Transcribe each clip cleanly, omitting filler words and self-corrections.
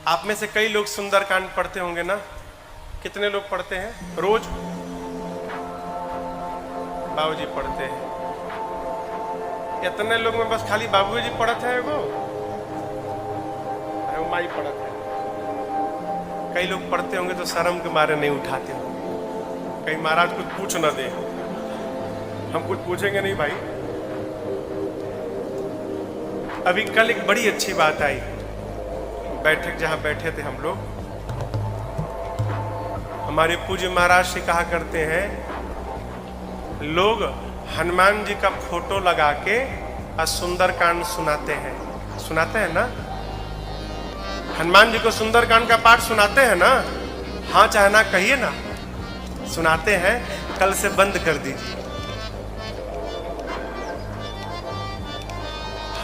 आप में से कई लोग सुंदरकांड पढ़ते होंगे ना? कितने लोग पढ़ते हैं रोज? बाबूजी पढ़ते हैं। इतने लोग में बस खाली बाबूजी पढ़ते हैं वो माई पढ़ते हैं। कई लोग पढ़ते होंगे तो शर्म के मारे नहीं उठाते होंगे, कहीं महाराज कुछ पूछ ना दे। हम कुछ पूछेंगे नहीं भाई। अभी कल एक बड़ी अच्छी बात आई, बैठक जहां बैठे थे हम लोग, हमारे पूज्य महाराज से कहा करते हैं, लोग हनुमान जी का फोटो लगा के सुंदरकांड सुनाते हैं ना? हनुमान जी को सुंदरकांड का पाठ सुनाते हैं ना? हाँ चाहे ना कहिए ना, सुनाते हैं। कल से बंद कर दीजिए।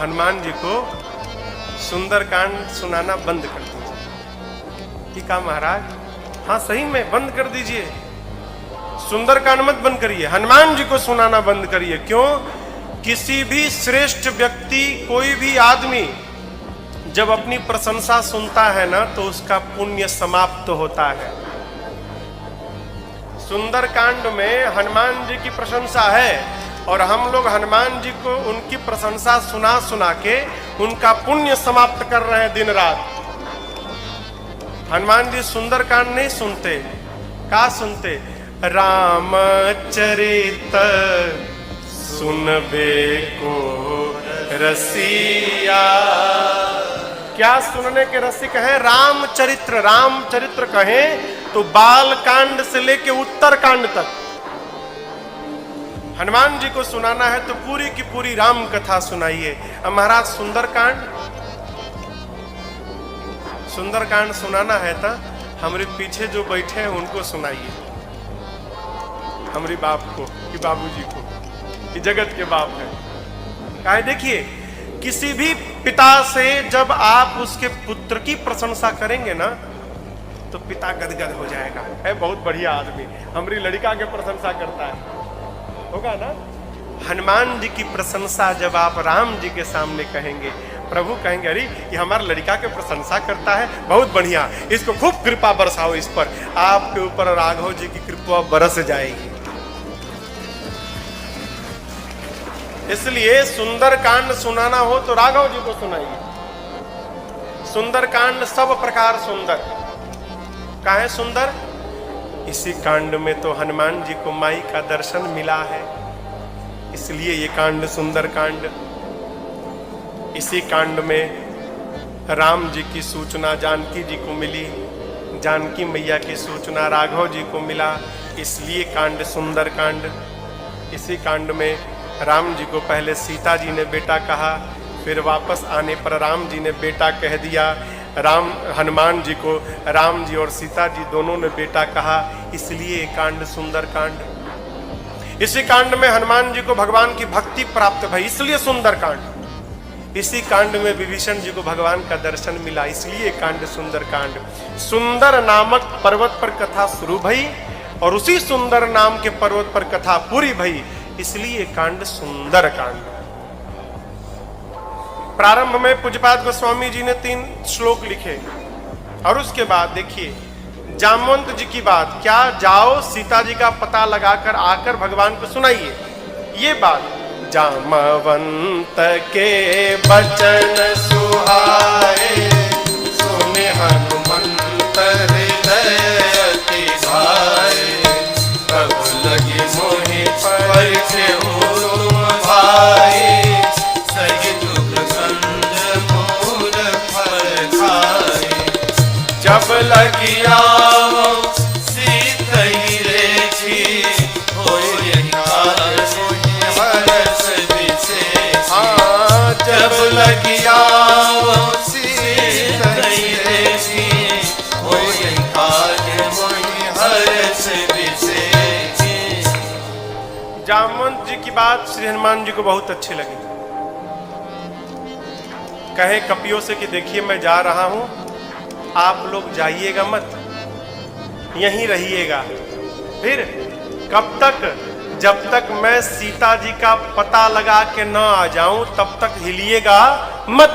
हनुमान जी को सुंदरकांड सुनाना बंद कर दीजिए। ठीक है महाराज? हाँ सही में बंद कर दीजिए। सुंदरकांड मत बंद करिए, हनुमान जी को सुनाना बंद करिए। क्यों? किसी भी श्रेष्ठ व्यक्ति, कोई भी आदमी जब अपनी प्रशंसा सुनता है ना तो उसका पुण्य समाप्त होता है। सुंदरकांड में हनुमान जी की प्रशंसा है और हम लोग हनुमान जी को उनकी प्रशंसा सुना सुना के उनका पुण्य समाप्त कर रहे हैं दिन रात। हनुमान जी सुंदरकांड नहीं सुनते, क्या सुनते? रामचरित सुनबे को रसिया। क्या सुनने के रसिक हैं? रामचरित्र। रामचरित्र कहें तो बाल कांड से लेके उत्तर कांड तक हनुमान जी को सुनाना है तो पूरी की पूरी राम कथा सुनाइए। अब महाराज सुंदरकांड सुनाना है तो हमारे पीछे जो बैठे हैं उनको सुनाइए, हमारी बाप को कि बाबूजी को, कि जगत के बाप है। काहे? देखिए, किसी भी पिता से जब आप उसके पुत्र की प्रशंसा करेंगे ना तो पिता गदगद हो जाएगा। है बहुत बढ़िया आदमी, हमारी लड़का के प्रशंसा करता है, होगा ना? हनुमान जी की प्रशंसा जब आप राम जी के सामने कहेंगे, प्रभु कहेंगे अरे ये हमारा लड़का के प्रशंसा करता है, बहुत बढ़िया, इसको खूब कृपा बरसाओ इस पर। आपके ऊपर राघव जी की कृपा बरस जाएगी। इसलिए सुंदरकांड सुनाना हो तो राघव जी को सुनाइए। सुंदरकांड सब प्रकार सुंदर। काहे सुंदर? इसी कांड में तो हनुमान जी को माई का दर्शन मिला है, इसलिए ये कांड सुंदर कांड। इसी कांड में राम जी की सूचना जानकी जी को मिली, जानकी मैया की सूचना राघव जी को मिला, इसलिए कांड सुंदर कांड। इसी कांड में राम जी को पहले सीता जी ने बेटा कहा, फिर वापस आने पर राम जी ने बेटा कह दिया। हनुमान जी को राम जी और सीता जी दोनों ने बेटा कहा, इसलिए कांड सुंदर कांड। इसी कांड में हनुमान जी को भगवान की भक्ति प्राप्त भई, इसलिए सुंदर कांड। इसी कांड में विभीषण जी को भगवान का दर्शन मिला, इसलिए कांड सुंदर कांड। सुंदर नामक पर्वत पर कथा शुरू भई और उसी सुंदर नाम के पर्वत पर कथा पूरी भई, इसलिए कांड सुंदर कांड। प्रारंभ में पूज्यपाद गोस्वामी जी ने 3 श्लोक लिखे और उसके बाद देखिए जामवंत जी की बात, क्या जाओ सीता जी का पता लगाकर आकर भगवान को सुनाइए, ये बात। जामवंत के बचन सुहाए, सुने हनुमंत हृदय अति भाए, प्रभु लगी मोहि परिचय भाई, सहित प्रसन्न मोर फल खाए। जब लगी आओ सीतई रेखी, होय निहाल मोहि हरस विशेष। जब लगी आओ सीतई रेखी, होय निहाल मोहि हरस विशेष। जामवंत जी की बात श्री हनुमान जी को बहुत अच्छी लगी। कहे कपियों से कि देखिए मैं जा रहा हूं, आप लोग जाइएगा मत, यहीं रहिएगा। फिर कब तक? जब तक मैं सीता जी का पता लगा के न आ जाऊं तब तक हिलिएगा मत।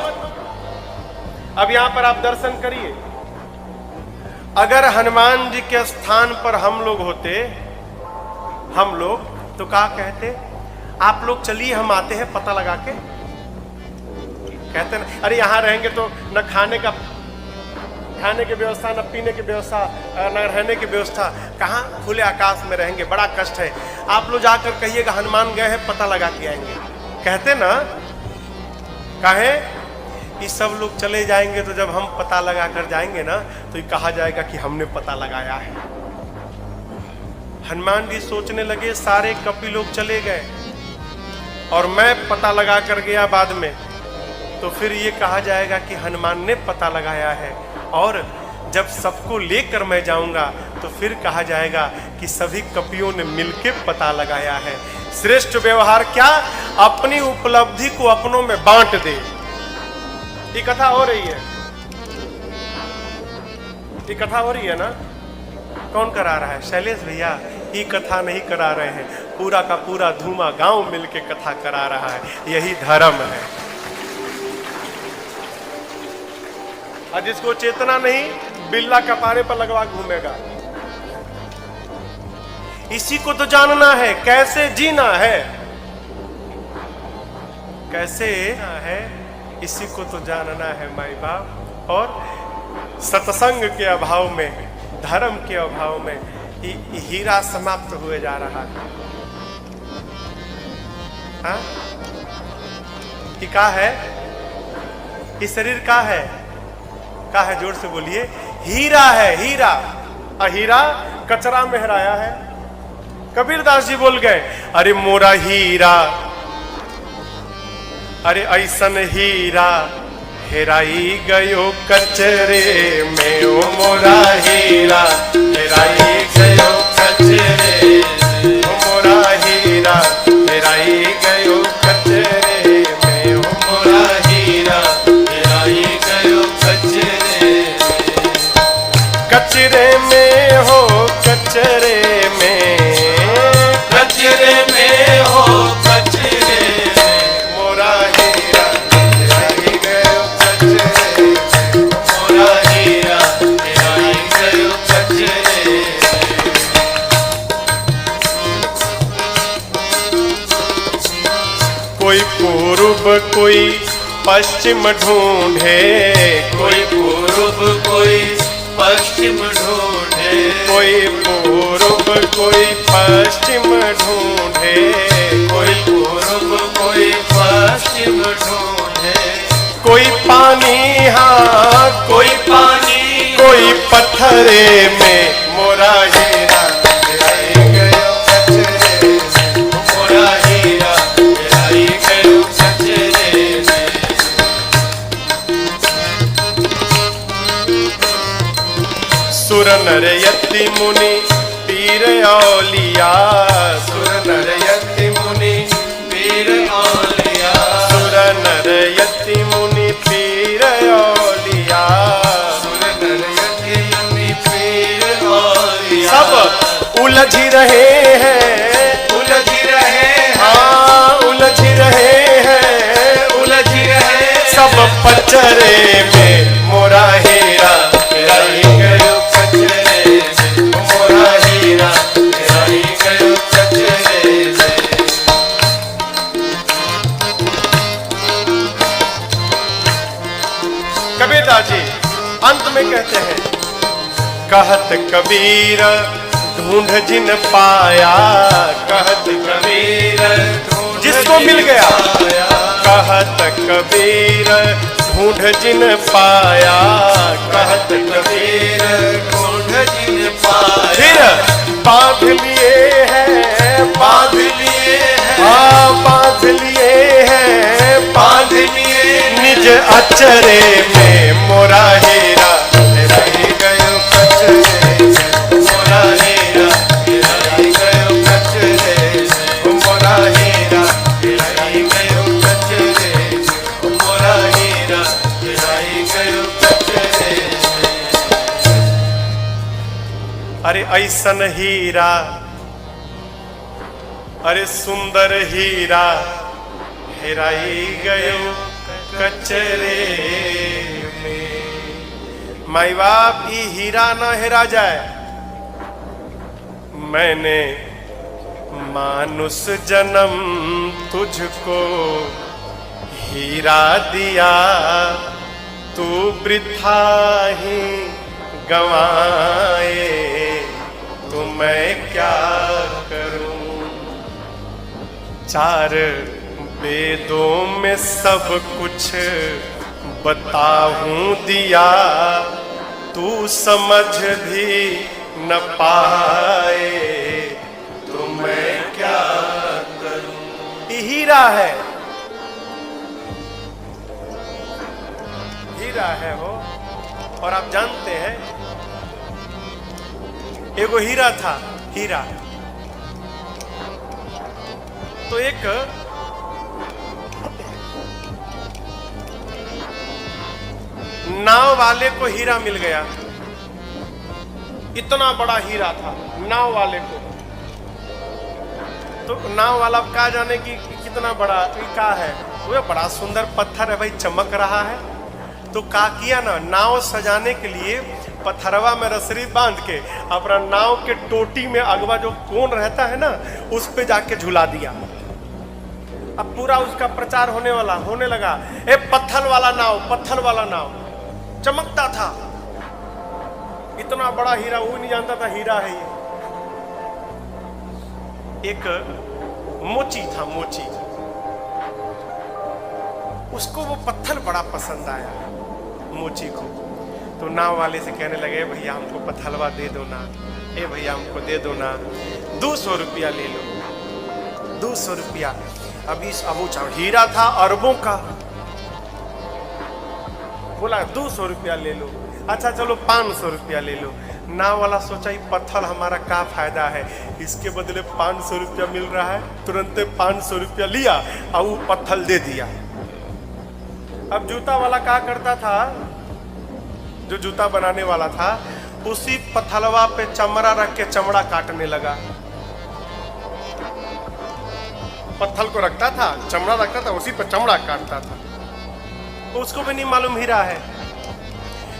अब यहां पर आप दर्शन करिए, अगर हनुमान जी के स्थान पर हम लोग होते, हम लोग तो क्या कहते? आप लोग चलिए हम आते हैं पता लगा के। कहते ना, अरे यहाँ रहेंगे तो न खाने की व्यवस्था, न पीने की व्यवस्था, न रहने की व्यवस्था, कहाँ खुले आकाश में रहेंगे, बड़ा कष्ट है। आप लोग जाकर कहिएगा हनुमान गए हैं, पता लगा के आएंगे। कहते ना, कहे कि सब लोग चले जाएंगे तो जब हम पता लगा कर जाएंगे ना तो ये कहा जाएगा कि हमने पता लगाया है। हनुमान जी सोचने लगे सारे कपि लोग चले गए और मैं पता लगा कर गया बाद में, तो फिर ये कहा जाएगा कि हनुमान ने पता लगाया है। और जब सबको लेकर मैं जाऊंगा तो फिर कहा जाएगा कि सभी कपियों ने मिलकर पता लगाया है। श्रेष्ठ व्यवहार क्या? अपनी उपलब्धि को अपनों में बांट दे। ये कथा हो रही है, ये कथा हो रही है ना? कौन करा रहा है? शैलेश भैया। ये कथा नहीं करा रहे हैं, पूरा का पूरा धूमा गांव मिलके कथा करा रहा है। यही धर्म है। और जिसको चेतना नहीं, बिल्ला कपारे पर लगवा घूमेगा। इसी को तो जानना है, कैसे जीना है, कैसे है, इसी को तो जानना है माई बाप। और सत्संग के अभाव में, धर्म के अभाव में हीरा समाप्त हुए जा रहा है। हाँ? कि का है? इस शरीर का है, का है? जोर से बोलिए। हीरा है, हीरा। और हीरा कचरा में हराया है। कबीरदास जी बोल गए, अरे मोरा हीरा, अरे ऐसन हीरा हेराई गयो कचरे में। ओ मोरा हीरा हेराई गयो कचरे में। ओ मोरा हीरा हेराई गयो कचरे में। ओ मोरा हीरा हेराई गयो कचरे में। कचरे में हो, कचरे में, कचरे में हो, कचरे में। मोरा हीरा हेराई गयो कचरे में। मोरा हीरा हेराई गयो कचरे में। कोई पूर्व कोई पश्चिम ढूंढे, कोई पूर्व कोई पश्चिम ढूंढे, कोई पूर्व कोई पश्चिम ढूंढे, कोई पूर्व कोई पश्चिम ढूंढे। कोई पानी, हाँ कोई पानी, कोई पत्थरे में। मोरा हीरा हेराई गयो कचरे में। मोरा हीरा हेराई गयो कचरे में। सुर नर यति मुनि पीर औलिया, सुर नर यति मुनि पीर औलिया, सुर नर यति मुनि पीर औलिया, सुर नर यति मुनि पीर औलिया। सब उलझ रहे हैं, उलझ रहे हैं, हाँ उलझ रहे हैं, उलझ रहे सब पचरे में। मोरा हीरा हेराई गयो कचरे में। मोरा हीरा हेराई गयो कचरे में। कबीरदास जी अंत में कहते हैं, कहत कबीर ढूंढ जिन पाया, कहत कबीर जिसको मिल गया। कहत कबीर ढूंढ जिन पाया, कहत कबीर ढूंढ जिन पाया। फिर बांध लिए हैं, बांध लिए हैं, हाँ बांध लिए हैं, बांध लिए निज अचरे में। मोरा हीरा हेराई गयो कचरे में। मोरा हीरा हेराई गयो कचरे में। मोरा हीरा हेराई गयो कचरे में। मोरा हीरा हेराई गयो कचरे में। अरे ऐसन हीरा, अरे सुंदर हीरा हेराई गयो कचरे में। माई बाप ई हीरा न हेरा जाए। मैंने मानुष जन्म तुझको हीरा दिया, तू वृथा ही गंवाए, तो मैं क्या करूं। चार वेदों में सब कुछ बताऊं दिया, तू समझ भी न पाए, तो मैं क्या करूं। ये हीरा है, हीरा है वो। और आप जानते हैं एगो हीरा था, हीरा तो एक नाव वाले को हीरा मिल गया। इतना बड़ा हीरा था नाव वाले को। तो नाव वाला क्या जाने कि कितना बड़ा क्या है, वो बड़ा सुंदर पत्थर है भाई, चमक रहा है। तो क्या किया ना, नाव सजाने के लिए पत्थरवा में रसरी बांध के अपना नाव के टोटी में अगवा जो कोन रहता है ना, उस पे जाके झुला दिया। अब पूरा उसका प्रचार होने लगा, ए पत्थर वाला नाव, पत्थर वाला नाव। चमकता था, इतना बड़ा हीरा, वो नहीं जानता था हीरा है ये। एक मोची था, मोची, उसको वो पत्थर बड़ा पसंद आया मोची को। तो नाव वाले से कहने लगे, भैया हमको पत्थलवा दे दो ना, ए भैया हमको दे दो ना, 200 रुपया ले लो, 200 रुपया। अभी हीरा था अरबों का, बोला 200 रुपया ले लो। अच्छा चलो 500 रुपया ले लो। नाव वाला सोचा, पत्थर हमारा क्या फायदा है, इसके बदले 500 रुपया मिल रहा है। तुरंत 500 रुपया लिया और वो पत्थर दे दिया। अब जूता वाला क्या करता था, जो जूता बनाने वाला था, उसी पत्थलवा पे चमड़ा रख के चमड़ा काटने लगा। पत्थर को रखता था, चमड़ा रखता था, उसी पे चमड़ा काटता था। उसको भी नहीं मालूम हीरा है।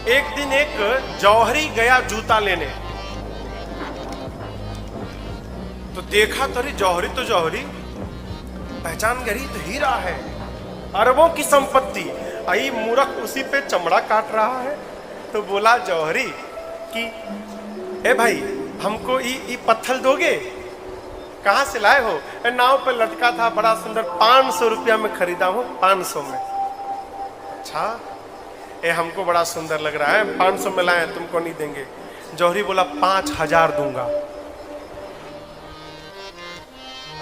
एक दिन एक जौहरी गया जूता लेने, तो देखा तरी जौहरी तो जौहरी, पहचान गई तो हीरा है, अरबों की संपत्ति। आई मूर्ख उसी पे चमड़ा काट रहा है। तो बोला जौहरी कि ए भाई हमको ये पत्थर दोगे, कहाँ से लाए हो? नाव पे लटका था, बड़ा सुंदर, 500 रुपया में खरीदा हूँ, 500 में। अच्छा, ए हमको बड़ा सुंदर लग रहा है, 500 में लाए, तुमको नहीं देंगे। जौहरी बोला 5000 दूंगा।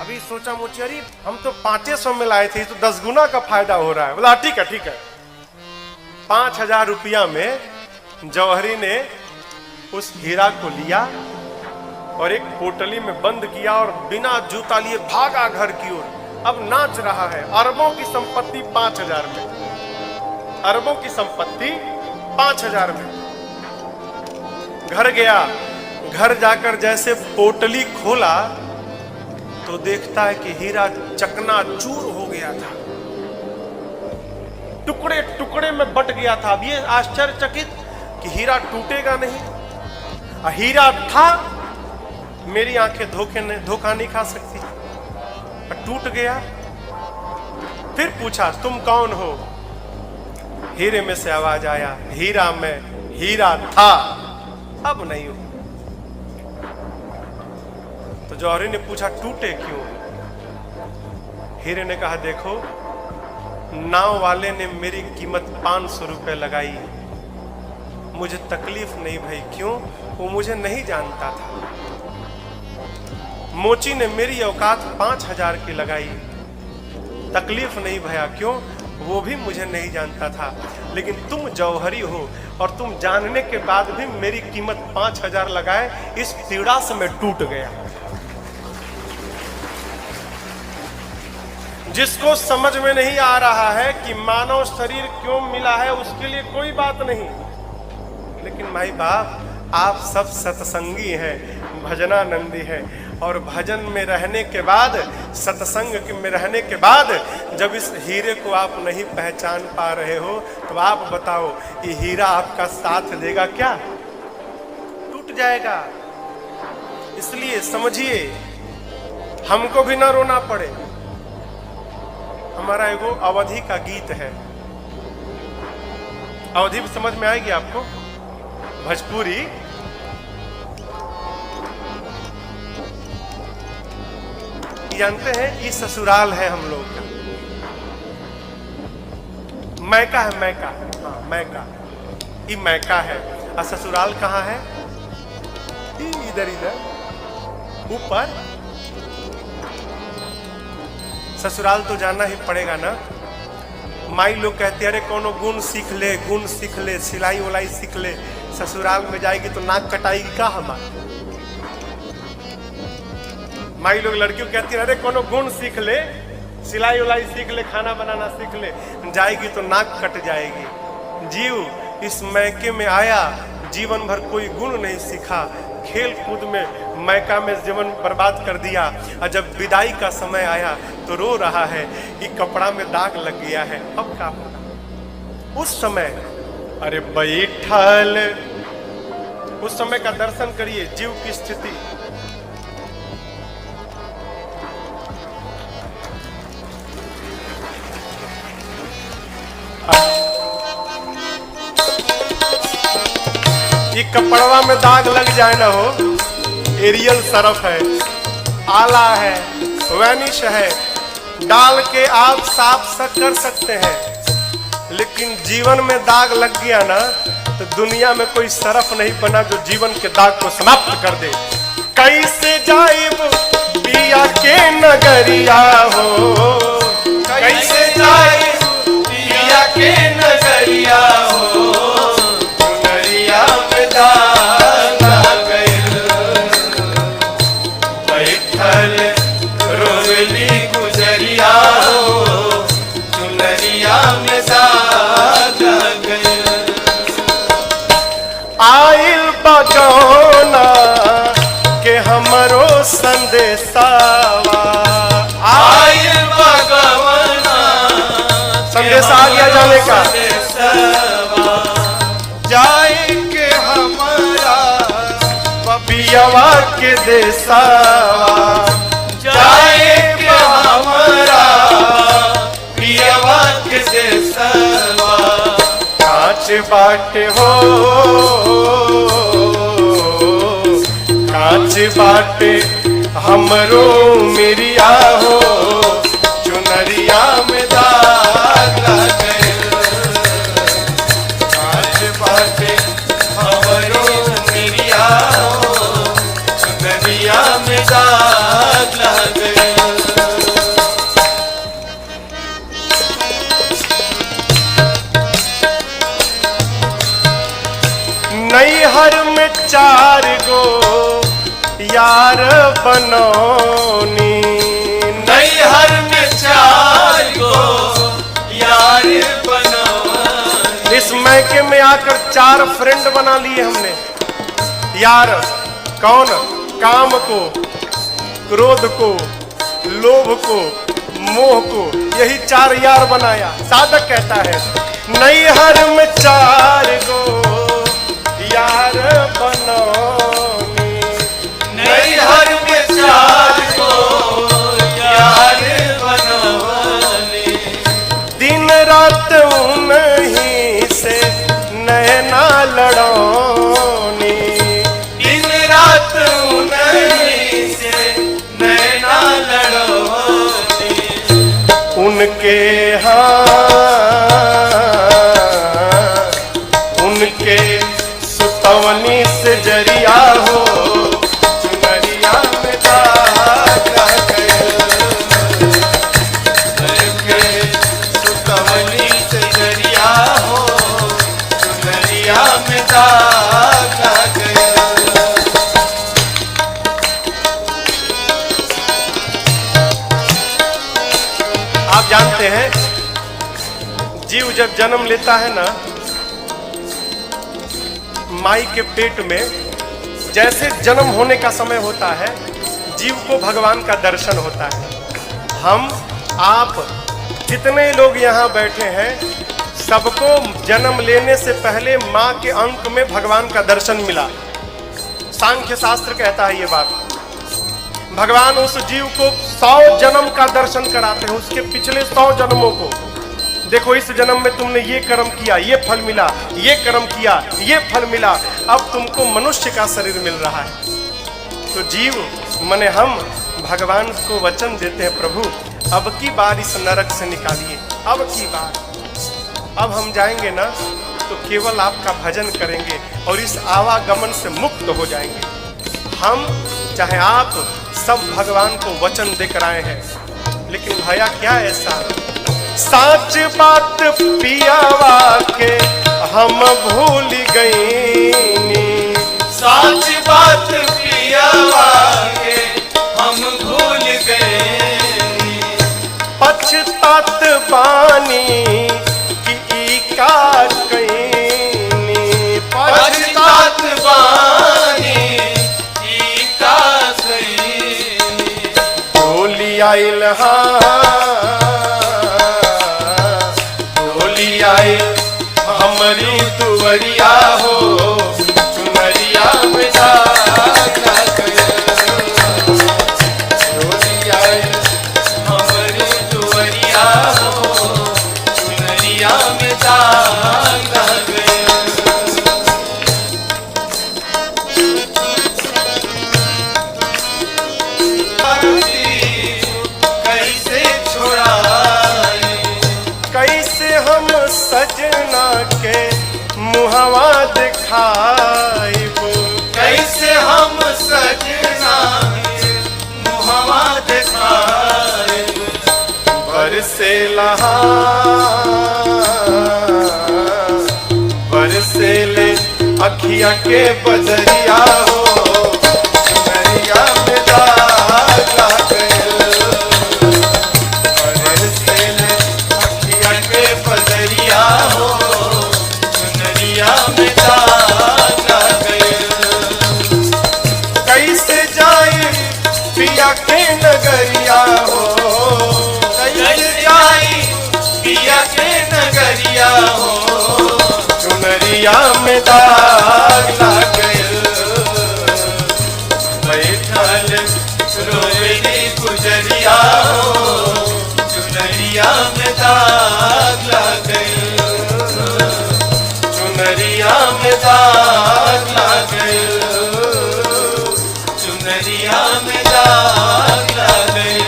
अभी सोचा मोचियारी, हम तो 500 में लाए थे, तो 10 गुना का फायदा हो रहा है। बोला ठीक है ठीक है। 5000 रुपया में जौहरी ने उस हीरा को लिया और एक पोटली में बंद किया और बिना जूता लिए भागा घर की ओर। अब नाच रहा है। अरबों की संपत्ति 5000 में, अरबों की संपत्ति 5000 में। घर गया, घर जाकर जैसे पोटली खोला तो देखता है कि हीरा चकनाचूर हो गया था, टुकड़े टुकड़े में बट गया था। अब ये आश्चर्यचकित कि हीरा टूटेगा नहीं। हीरा था, मेरी आंखें धोखा नहीं खा सकती, टूट गया। फिर पूछा तुम कौन हो? हीरे में से आवाज आया, हीरा में, हीरा था, अब नहीं हूं। तो जौहरी ने पूछा टूटे क्यों? हीरे ने कहा देखो, नाव वाले ने मेरी कीमत 500 रुपए लगाई, मुझे तकलीफ नहीं भाई। क्यों? वो मुझे नहीं जानता था। मोची ने मेरी औकात 5000 की लगाई, तकलीफ नहीं भैया। क्यों? वो भी मुझे नहीं जानता था। लेकिन तुम जौहरी हो और तुम जानने के बाद भी मेरी कीमत 5000 लगाए, इस पीड़ा से मैं टूट गया। जिसको समझ में नहीं आ रहा है कि मानव शरीर क्यों मिला है, उसके लिए कोई बात नहीं। लेकिन माई बाप, आप सब सत्संगी हैं, भजनानंदी हैं, और भजन में रहने के बाद, सत्संग में रहने के बाद जब इस हीरे को आप नहीं पहचान पा रहे हो तो आप बताओ ये हीरा आपका साथ देगा क्या? टूट जाएगा। इसलिए समझिए, हमको भी ना रोना पड़े। हमारा एगो अवधि का गीत है, अवधि भी समझ में आएगी आपको, भोजपुरी। जानते हैं ये ससुराल है हम लोग का, मैका है, मैका, हाँ मैका, ये मैका है। और ससुराल कहाँ है? इधर इधर ऊपर। ससुराल तो जाना ही पड़ेगा ना। माई लोग कहते हैं अरे कोनो गुण सीख ले, गुण सीख ले, सिलाई उलाई सीख ले। ससुराल में जाएगी तो नाक कटाएगी का हमारा? माई लोग लड़कियों कहती है अरे कोनो गुण सीख ले, सिलाई उलाई सीख ले, खाना बनाना सीख ले। जाएगी तो नाक कट जाएगी। जीव इस मैके में आया, जीवन भर कोई गुण नहीं सीखा, खेल कूद में मैका में जीवन बर्बाद कर दिया। और जब विदाई का समय आया तो रो रहा है कि कपड़ा में दाग लग गया है। अब क्या होगा? उस समय अरे बैठल, उस समय का दर्शन करिए, जीव की स्थिति। ये कपड़वा में दाग लग जाए ना हो, एरियल सरफ है, आला है, वैनिश है, डाल के आप साफ कर सकते हैं। लेकिन जीवन में दाग लग गया ना तो दुनिया में कोई सरफ नहीं बना जो जीवन के दाग को समाप्त कर दे। कैसे जाइब पिया के नगरिया हो, कैसे जाइब पिया के नगरिया हो, आइल बगौना के हमरो संदेशावा, आइल बगौना संदेश आ गया जाने का, जाए के हमारा पियवा के देसावा, जाए के हमारा पियवा के देसावा। कांच बाटे हो, कांच बाटे हमरो मिरिया हो, चुनरिया में दाग लग गए। कांच बाटे हमरो मिरिया हो, चुनरिया में दाग लग गए। नैहर में 4 गो यार बनौनी, नैहर में 4 गो यार बनौनी। इस मैके में आकर 4 फ्रेंड बना लिए हमने। यार कौन? काम को, क्रोध को, लोभ को, मोह को, यही 4 यार बनाया। साधक कहता है नैहर में 4 गो यार बनौनी, नैहर में 4 गो यार बनौनी। दिन रात उन्हीं से नैना लड़ौनी, दिन रात उन्हीं से नैना लड़ौनी। उनके उनके सुतवनी से जरिया हो, चुनरिया में दाग लग गए। उनके सुतवनी से जरिया हो, चुनरिया में दाग लग गए। आप जानते हैं जीव जब जन्म लेता है ना, माई के पेट में जैसे जन्म होने का समय होता है, जीव को भगवान का दर्शन होता है। हम आप जितने लोग यहाँ बैठे हैं, सबको जन्म लेने से पहले माँ के अंक में भगवान का दर्शन मिला। सांख्य शास्त्र कहता है ये बात। भगवान उस जीव को 100 जन्म का दर्शन कराते हैं, उसके पिछले 100 जन्मों को। देखो इस जन्म में तुमने ये कर्म किया, ये फल मिला, ये कर्म किया, ये फल मिला, अब तुमको मनुष्य का शरीर मिल रहा है। तो जीव माने हम भगवान को वचन देते हैं, प्रभु अब की बार इस नरक से निकालिए, अब की बार। अब हम जाएंगे ना तो केवल आपका भजन करेंगे और इस आवागमन से मुक्त हो जाएंगे। हम चाहे आप सब भगवान को वचन देकर आए हैं, लेकिन भैया क्या ऐसा साच बात पियावा के हम भूल गई, साच बात पियावा के हम भूल गए, पछतात बानी की का कहीं, पछतात बानी की का कहीं, डोली आइल डोली आइल हमारी दुवरिया हो, चुनरिया में जाना डोली आइल हमारी दुवरिया हो, चुनरिया में जाना कैसे छोड़ाए, कैसे हम सजना के मुहवा दिखाइबो, कैसे हम सजना के मुहवा दिखाए, बरसे ले अखिया के बदरिया हो, चुनरिया में दाग लागल, बरसे ले अखिया के बदरिया हो, चुनरिया में दाग लागल, कैसे जाए पिया के नगरिया हो, कैसे जाई पिया के नगरिया हो, चुनरिया में दाग लागल, बैठल रोवेली गुजरिया हो, चुनरिया में दाग लागल, चुनरिया में दाग लागल, चुनरिया में दाग लागल।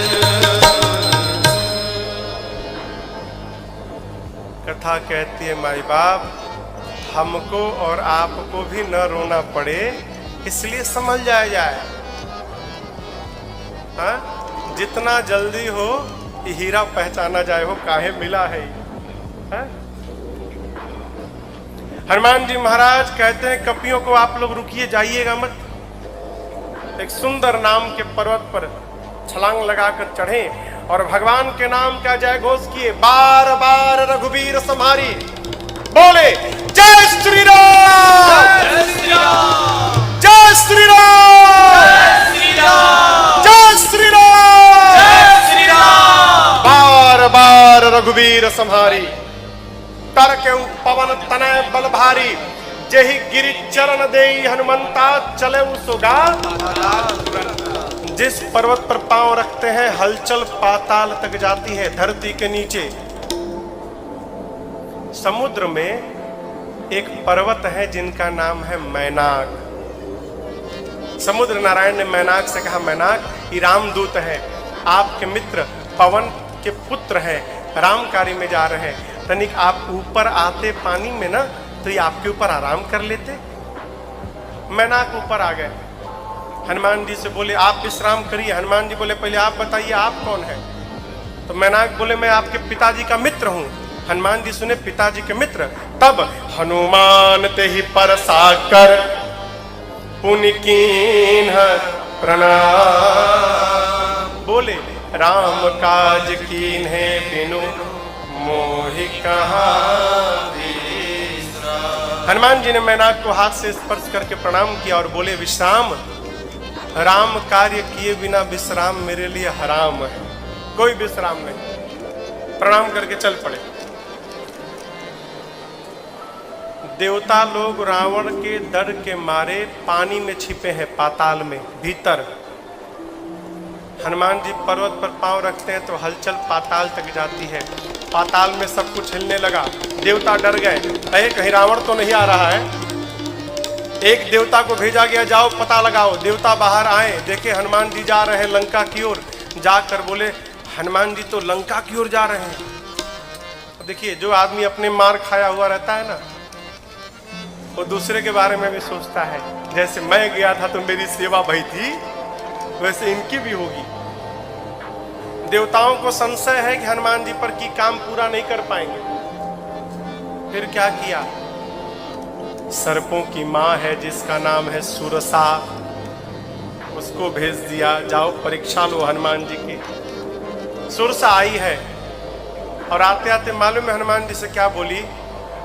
कथा कहती है माई बाप हमको और आपको भी न रोना पड़े, इसलिए समझ जाए। हाँ? जितना जल्दी हो ये हीरा पहचाना जाए हो काहे मिला है। हाँ? हनुमान जी महाराज कहते हैं कपियों को आप लोग रुकिए, जाइएगा मत। एक सुंदर नाम के पर्वत पर छलांग लगाकर चढ़े और भगवान के नाम का जय घोष किए, बार बार रघुवीर संहारी, बोले जय श्री राम, जय श्री राम, जय श्री राम, जय श्री राम, जय श्री राम, जय श्री राम। बार बार रघुवीर संहारी, तर के पवन तनय बल भारी, जेहि गिरि चरण देई हनुमंता चले सुगा। जिस पर्वत पर पांव रखते हैं हलचल पाताल तक जाती है, धरती के नीचे। समुद्र में एक पर्वत है जिनका नाम है मैनाक। समुद्र नारायण ने मैनाक से कहा, मैनाक ये रामदूत है, आपके मित्र पवन के पुत्र हैं, रामकारी में जा रहे हैं, तनिक आप ऊपर आते पानी में ना तो ये आपके ऊपर आराम कर लेते। मैनाक ऊपर आ गए, हनुमान जी से बोले आप विश्राम करिए। हनुमान जी बोले पहले आप बताइए आप कौन है। तो मैनाक बोले मैं आपके पिताजी का मित्र हूँ। हनुमान जी सुने पिताजी के मित्र, तब हनुमान ते ही परसाकर पुनि कीन्ह प्रणाम, बोले राम काज कीन्हे बिनु मोहि कहाँ विश्राम। हनुमान जी ने मैनाक को हाथ से स्पर्श करके प्रणाम किया और बोले विश्राम, राम कार्य किए बिना विश्राम मेरे लिए हराम है। कोई विश्राम नहीं, प्रणाम करके चल पड़े। देवता लोग रावण के डर के मारे पानी में छिपे हैं, पाताल में भीतर। हनुमान जी पर्वत पर पांव रखते हैं तो हलचल पाताल तक जाती है। पाताल में सब कुछ हिलने लगा। देवता डर गए, अरे कहीं रावण तो नहीं आ रहा है। एक देवता को भेजा गया, जाओ पता लगाओ। देवता बाहर आए, देखे हनुमान जी जा रहे हैं लंका की ओर। जाकर बोले, हनुमान जी तो लंका की ओर जा रहे हैं। देखिए, जो आदमी अपने मार खाया हुआ रहता है ना, वो दूसरे के बारे में भी सोचता है। जैसे मैं गया था तो मेरी सेवा भई थी, वैसे इनकी भी होगी। देवताओं को संशय है कि हनुमान जी पर की काम पूरा नहीं कर पाएंगे। फिर क्या किया? सर्पों की माँ है जिसका नाम है सुरसा, उसको भेज दिया, जाओ परीक्षा लो हनुमान जी की। सुरसा आई है और आते आते मालूम है हनुमान जी से क्या बोली?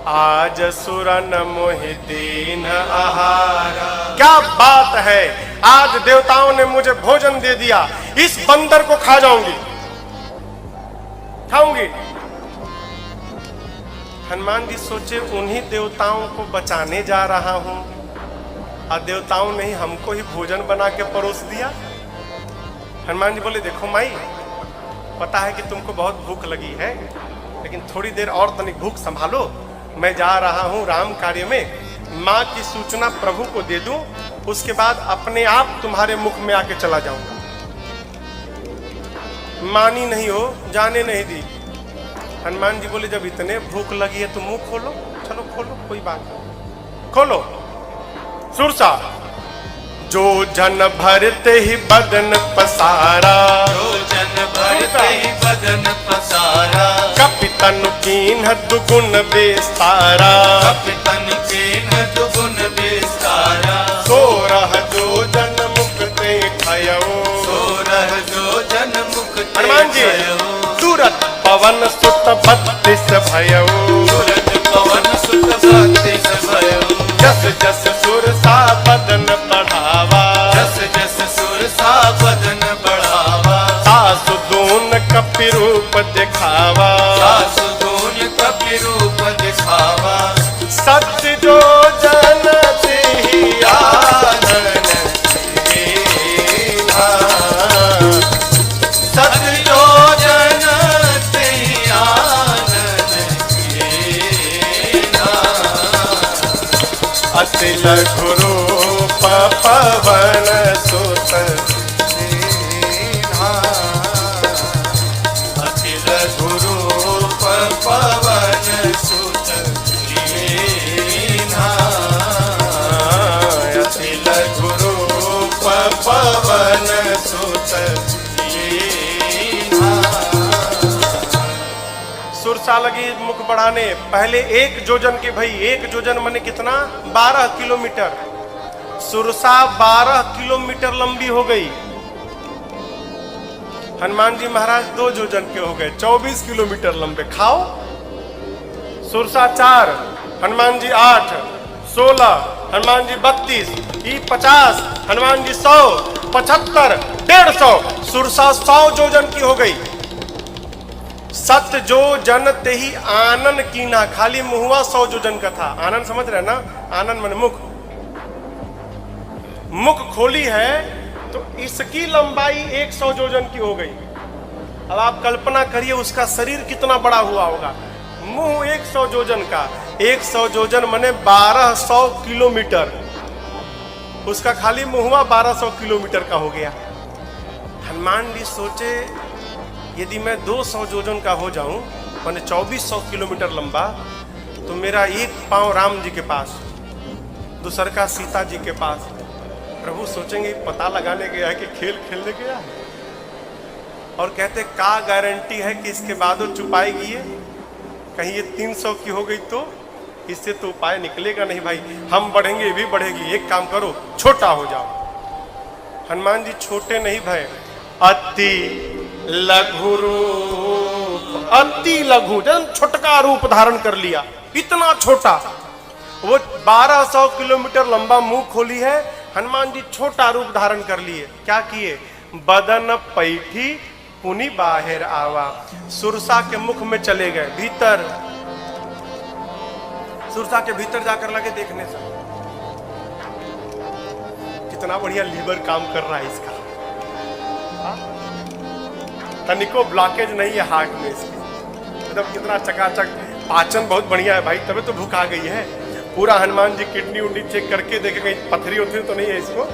आज सुरन मोहिदीन आहारा। क्या बात है, आज देवताओं ने मुझे भोजन दे दिया, इस बंदर को खा जाऊंगी, खाऊंगी। हनुमान जी सोचे, उन्हीं देवताओं को बचाने जा रहा हूं और देवताओं ने ही हमको ही भोजन बना के परोस दिया। हनुमान जी बोले, देखो माई, पता है कि तुमको बहुत भूख लगी है, लेकिन थोड़ी देर और तनिक भूख संभालो। मैं जा रहा हूं राम कार्य में, माँ की सूचना प्रभु को दे दूं, उसके बाद अपने आप तुम्हारे मुख में आके चला जाऊंगा। मानी नहीं हो, जाने नहीं दी। हनुमान जी बोले, जब इतने भूख लगी है तो मुंह खोलो। चलो खोलो, कोई बात नहीं, खोलो। सुरसा, जो जन भरते ही बदन पसारा, जो जन भरते ही बदन पसारा, कपितन कीन्ह दुगुन बेस्तारा, कपितन कीन्ह दुगुन बेस्तारा, सोरह जो जन मुक्ते भयो, सोरह जो जन मुक्ते हनुमान जी, सूरत पवन सुत 32 भयो, सूरत पवन सुत 32 भयो, जस जस सुरसा बदन बढ़ावा, जस जस सुरसा बदन बढ़ावा, सासु दून कपि रूप दिखावा, सासु दून कपि रूप दिखावा, सत्य जो जन तेहि आनन दीन्हा, सत्य जो जन तेहि आनन दीन्हा, अति लघु रूप पवन सुत दीन्हा, अति लघु रूप पवन सुत दीन्हा, अति लघु रूप पवन सुत दीन्हा। सुरसा लगी मुख बढ़ाने। पहले 1 योजन के भाई, 1 योजन माने कितना? 12 किलोमीटर। सुरसा 12 किलोमीटर लंबी हो गई। हनुमान जी महाराज 2 योजन के हो गए, 24 किलोमीटर लंबे। खाओ। सुरसा 4, हनुमान जी 8, 16, हनुमान जी 32, ई 50, हनुमान जी 100, 75, 150। सुरसा 100 योजन की हो गई। सत्य जो जन तेहि आनन कीना, खाली मुहुआ 100 योजन का था। आनन समझ रहे ना? आनन माने मुख। मुख खोली है तो इसकी लंबाई 100 योजन की हो गई। अब आप कल्पना करिए उसका शरीर कितना बड़ा हुआ होगा। मुंह 100 योजन का, 100 योजन माने 1200 किलोमीटर। उसका खाली मुहुआ 1200 किलोमीटर का हो गया। हनुमान जी सोचे, यदि मैं 200 योजन का हो जाऊं, माने 2400 किलोमीटर लंबा, तो मेरा एक पांव राम जी के पास, दूसर का सीता जी के पास। प्रभु सोचेंगे पता लगाने गया है कि खेल खेलने गया है। और कहते, का गारंटी है कि इसके बाद वो चुपाएगी? ये कहीं ये 300 की हो गई तो इससे तो उपाय निकलेगा नहीं भाई। हम बढ़ेंगे, ये भी बढ़ेगी। एक काम करो, छोटा हो जाओ। हनुमान जी छोटे नहीं भय, अति लघु रूप, अति लघु, जन छोटका रूप धारण कर लिया। इतना छोटा। वो 1200 किलोमीटर लंबा मुंह खोली है हनुमान जी छोटा रूप धारण कर लिए। क्या किए? बदन पैठी पुनि बाहर आवा, सुरसा के मुख में चले गए, भीतर, सुरसा के भीतर जाकर लगे देखने से। कितना बढ़िया लीवर काम कर रहा है इसका, तनिको ब्लॉकेज नहीं है हार्ट में इसकी, मतलब कितना चकाचक, पाचन बहुत बढ़िया है भाई, तभी तो भूख आ गई है। पूरा हनुमान जी किडनी उडनी चेक करके देखे कहीं पथरी उथरी तो नहीं है इसको,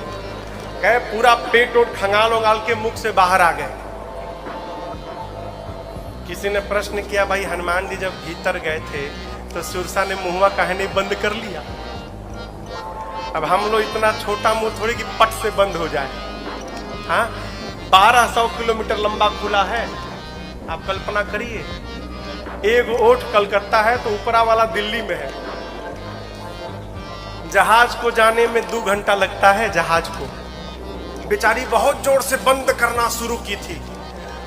कहे पूरा पेट ओट खंगाल उंगाल के मुख से बाहर आ गए। किसी ने प्रश्न किया, भाई हनुमान जी जब भीतर गए थे तो सुरसा ने मुंहवा काहे नहीं बंद कर लिया? अब हम लोग इतना छोटा मुंह थोड़ी कि पट से बंद हो जाए। हाँ, 1200 किलोमीटर लंबा खुला है, आप कल्पना करिए। एक ओठ कलकत्ता है तो ऊपरा वाला दिल्ली में है। जहाज को जाने में 2 घंटा लगता है जहाज को। बेचारी बहुत जोर से बंद करना शुरू की थी,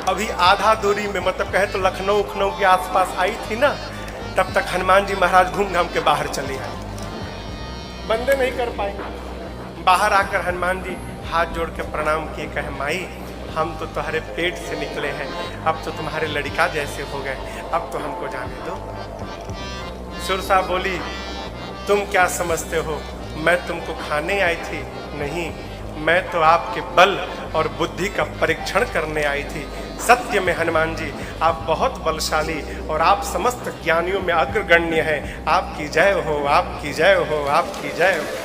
अभी आधा दूरी में, मतलब कहे तो लखनऊ उखनऊ के आसपास आई थी ना, तब तक हनुमान जी महाराज घूम घाम के बाहर चले आए, बंदे नहीं कर पाए। बाहर आकर हनुमान जी हाथ जोड़ के प्रणाम किए, कहे माई हम तो तुम्हारे पेट से निकले हैं, अब तो तुम्हारे लड़का जैसे हो गए, अब तो हमको जाने दो। सुरसा बोली, तुम क्या समझते हो मैं तुमको खाने आई थी? नहीं, मैं तो आपके बल और बुद्धि का परीक्षण करने आई थी। सत्य में हनुमान जी आप बहुत बलशाली और आप समस्त ज्ञानियों में अग्रगण्य हैं। आपकी जय हो, आपकी जय हो, आपकी जय हो।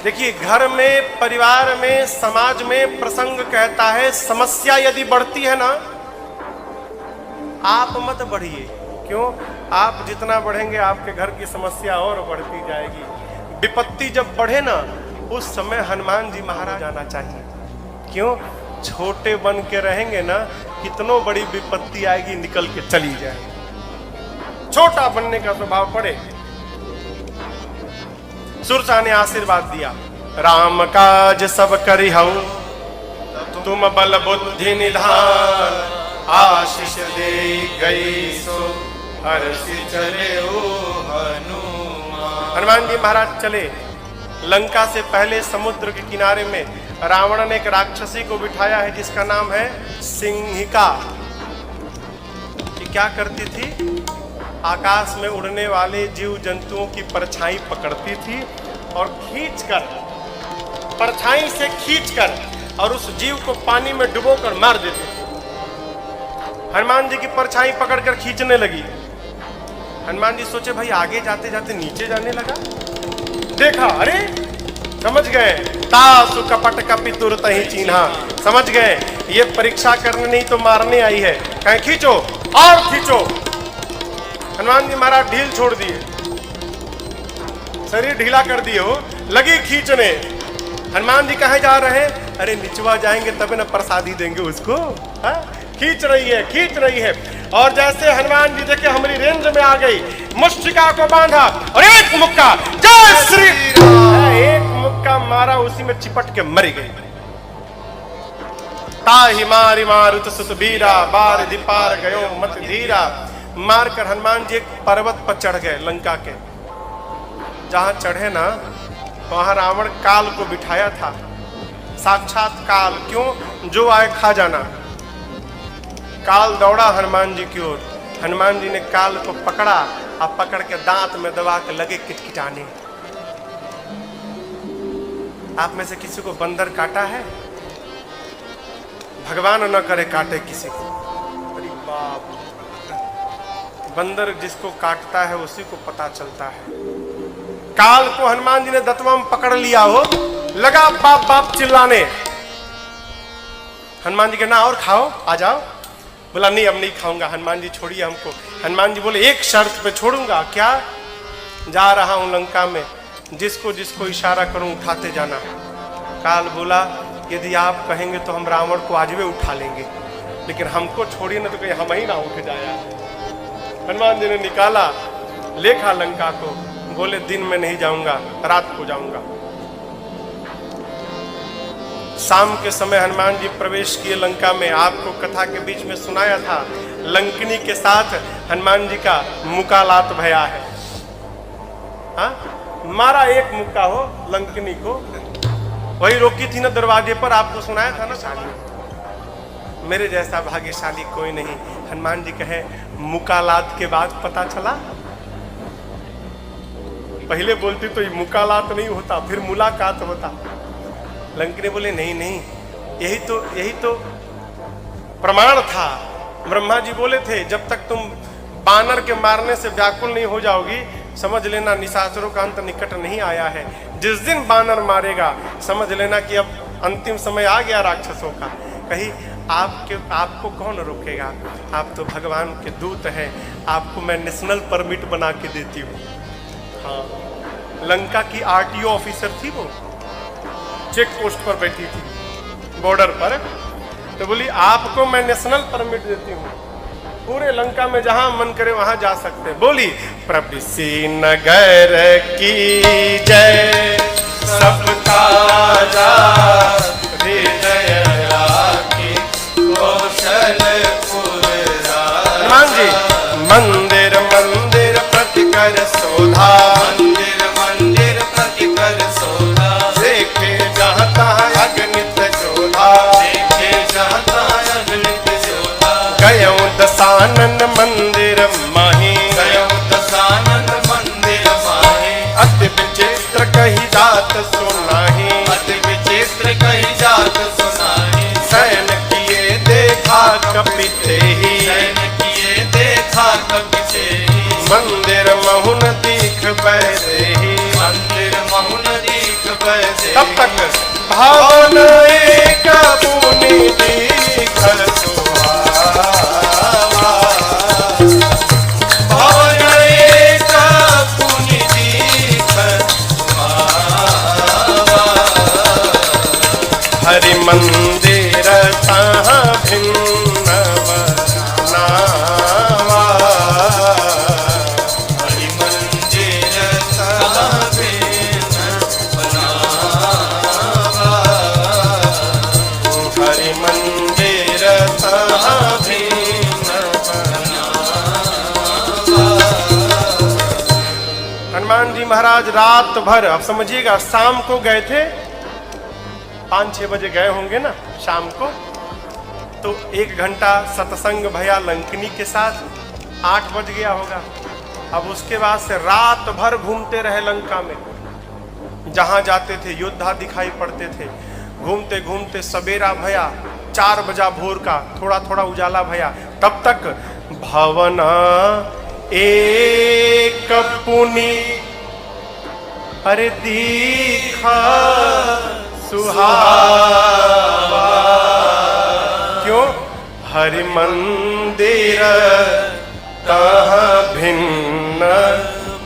देखिए, घर में, परिवार में, समाज में प्रसंग कहता है समस्या यदि बढ़ती है ना, आप मत बढ़िए। क्यों? आप जितना बढ़ेंगे आपके घर की समस्या और बढ़ती जाएगी। विपत्ति जब बढ़े ना, उस समय हनुमान जी महाराज आना चाहिए। क्यों? छोटे बन के रहेंगे ना, कितनों बड़ी विपत्ति आएगी निकल के चली जाएगी। छोटा बनने का स्वभाव पड़े। सुरसा ने आशीर्वाद दिया, राम काज सब करिहउ, तुम बल बुद्धि निधान, आशीष दे गई सो हर्षि चले ओ हनुमान। हनुमान जी महाराज चले। लंका से पहले समुद्र के किनारे में रावण ने एक राक्षसी को बिठाया है जिसका नाम है सिंहिका। कि क्या करती थी? आकाश में उड़ने वाले जीव जंतुओं की परछाई पकड़ती थी और खींचकर, परछाई से खींचकर और उस जीव को पानी में डुबोकर मार देती थी। हनुमान जी की परछाई पकड़कर खींचने लगी। हनुमान जी सोचे भाई आगे जाते जाते नीचे जाने लगा। देखा, अरे समझ गए, तासु कपट कपि तुरत ही चिन्हा, समझ गए ये परीक्षा करने नहीं तो मारने आई है। कहें खींचो और खींचो। हनुमान जी महाराज ढील छोड़ दिए, शरीर ढीला कर दिए हो, लगी खींचने। हनुमान जी कहाँ जा रहे हैं? अरे निचवा जाएंगे तब ना प्रसादी देंगे उसको। हा? खींच रही है, खींच रही है। और जैसे हनुमान जी देखे हमारी रेंज में आ गई, मुष्टिका को बांधा और एक मुक्का, जय श्री राम, एक मुक्का मारा, उसी में चिपट के मर गई। ताहि मारि मारुत सुत बीरा, बार दीपार गयो मत धीरा। मारकर हनुमान जी एक पर्वत पर चढ़ गए लंका के। जहां चढ़े ना, वहां रावण काल को बिठाया था, साक्षात काल। क्यों? जो आए खा जाना। काल दौड़ा हनुमान जी की ओर। हनुमान जी ने काल को पकड़ा और पकड़ के दांत में दबा के लगे किटकिटाने। आप में से किसी को बंदर काटा है? भगवान न करे काटे किसी को। अरे बाप, बंदर जिसको काटता है उसी को पता चलता है। काल को हनुमान जी ने दतवा में पकड़ लिया हो, लगा बाप बाप चिल्लाने। हनुमान जी के ना और खाओ, आ जाओ। बोला नहीं अब नहीं खाऊंगा। हनुमान जी छोड़िए हमको। हनुमान जी बोले एक शर्त पे छोड़ूंगा। क्या? जा रहा हूं लंका में, जिसको जिसको इशारा करूं उठाते जाना। काल बोला यदि आप कहेंगे तो हम रावण को आज भी उठा लेंगे, लेकिन हमको छोड़िए ना तो कहीं हम ही ना उठ जाया। हनुमान जी ने निकाला, लेखा लंका को। बोले दिन में नहीं जाऊंगा, रात को जाऊंगा। शाम के समय हनुमान जी प्रवेश किए लंका में। आपको कथा के बीच में सुनाया था, लंकिनी के साथ हनुमान जी का मुकालात भया है। हाँ, मारा एक मुक्का हो लंकनी को। वही रोकी थी ना दरवाजे पर, आपको सुनाया था ना शाली। मेरे जैसा भाग्यशाली कोई नहीं। हनुमान जी कहे मुकालात के बाद पता चला। पहले बोलती तो ये मुकालात नहीं होता, फिर मुलाकात होता। लंकनी बोले नहीं नहीं, यही तो प्रमाण था। ब्रह्मा जी बोले थे जब तक तुम बानर के मारने से व्याकुल नहीं हो जाओगी, समझ लेना निशाचरों का अंत निकट नहीं आया है। जिस दिन बानर मारेगा समझ लेना कि अब अंतिम समय आ गया राक्षसों का। कहीं आपको कौन रोकेगा, आप तो भगवान के दूत हैं, आपको मैं नेशनल परमिट बना के देती हूँ। हाँ, लंका की आरटीओ ऑफिसर थी वो, चेक पोस्ट पर बैठी थी बॉर्डर पर, तो बोली आपको मैं नेशनल परमिट देती हूँ, पूरे लंका में जहां मन करे वहां जा सकते। बोली प्रभृषि नगर की जय, सबका जा हृदय राखी कौशलपुर हनुमान जी मंदिर मंदिर प्रतिकर शोधा, मंदिर मंदिर प्रतिकर शोधा, देखे जहाँ तहाँ अगणित जोधा, देखे जाता अगणित शोधा, गयो दशानन मंदिर माही, गयो दशानन मंदिर माहे, अति विचित्र कही जात सुनाही, अति विचित्र कही जात सुनाही, शयन किए देखा कपिते ही, शयन किए देखा कपिते ही, मंदिर महुन दीख बैसे ही। मंदिर महुन दीख बैसे। तब तक भावन एक पुनि दीख सुहावा, भवन एक पुनि दीख सुहावा, हरि मंदिर तहाँ भिन्न बनावा, हरि मंदिर तहाँ भिन्न बनावा, हरि मंदिर तहाँ भिन्न बनावा। हनुमान जी महाराज रात भर, अब समझिएगा, शाम को गए थे, 5-6 बजे गए होंगे ना शाम को, तो 1 घंटा सत्संग भया लंकनी के साथ, 8 बज गया होगा। अब उसके बाद से रात भर घूमते रहे लंका में, जहां जाते थे योद्धा दिखाई पड़ते थे। घूमते घूमते सवेरा भया, 4 बजा भोर का, थोड़ा थोड़ा उजाला भया। तब तक भवन एक पुनि अरे दीखा सुहावा, क्यों? हरि मंदिर तहाँ भिन्न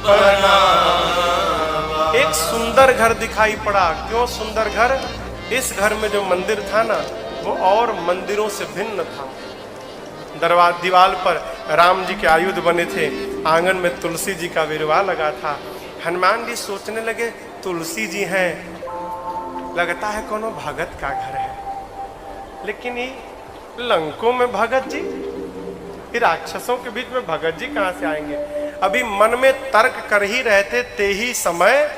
बनावा। एक सुंदर घर दिखाई पड़ा। क्यों सुंदर घर? इस घर में जो मंदिर था ना, वो और मंदिरों से भिन्न था। दीवार पर राम जी के आयुध बने थे, आंगन में तुलसी जी का विरवा लगा था। हनुमान जी सोचने लगे तुलसी जी हैं, लगता है कोनो भगत का घर है, लेकिन ये लंकों में भगत जी, फिर राक्षसों के बीच में भगत जी कहां से आएंगे? अभी मन में तर्क कर ही रहे थे, ते ही समय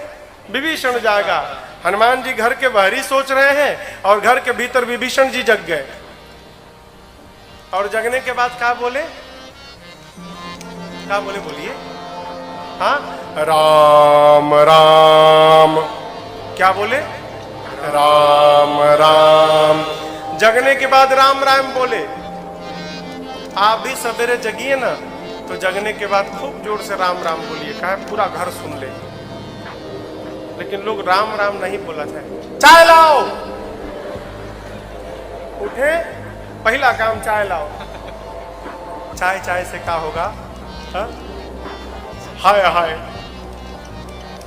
विभीषण जागा। हनुमान जी घर के बाहरी सोच रहे हैं और घर के भीतर विभीषण जी जग गए। और जगने के बाद क्या बोले? क्या बोले? बोलिए। हाँ, राम राम। क्या बोले? राम राम। जगने के बाद राम राम बोले। आप भी सवेरे जगिए ना, तो जगने के बाद खूब जोर से राम राम बोलिए, कहा पूरा घर सुन ले। लेकिन लोग राम राम नहीं बोला था। चाय लाओ, उठे, पहला काम चाय लाओ। चाय चाय से क्या होगा? हा? हाय हाय।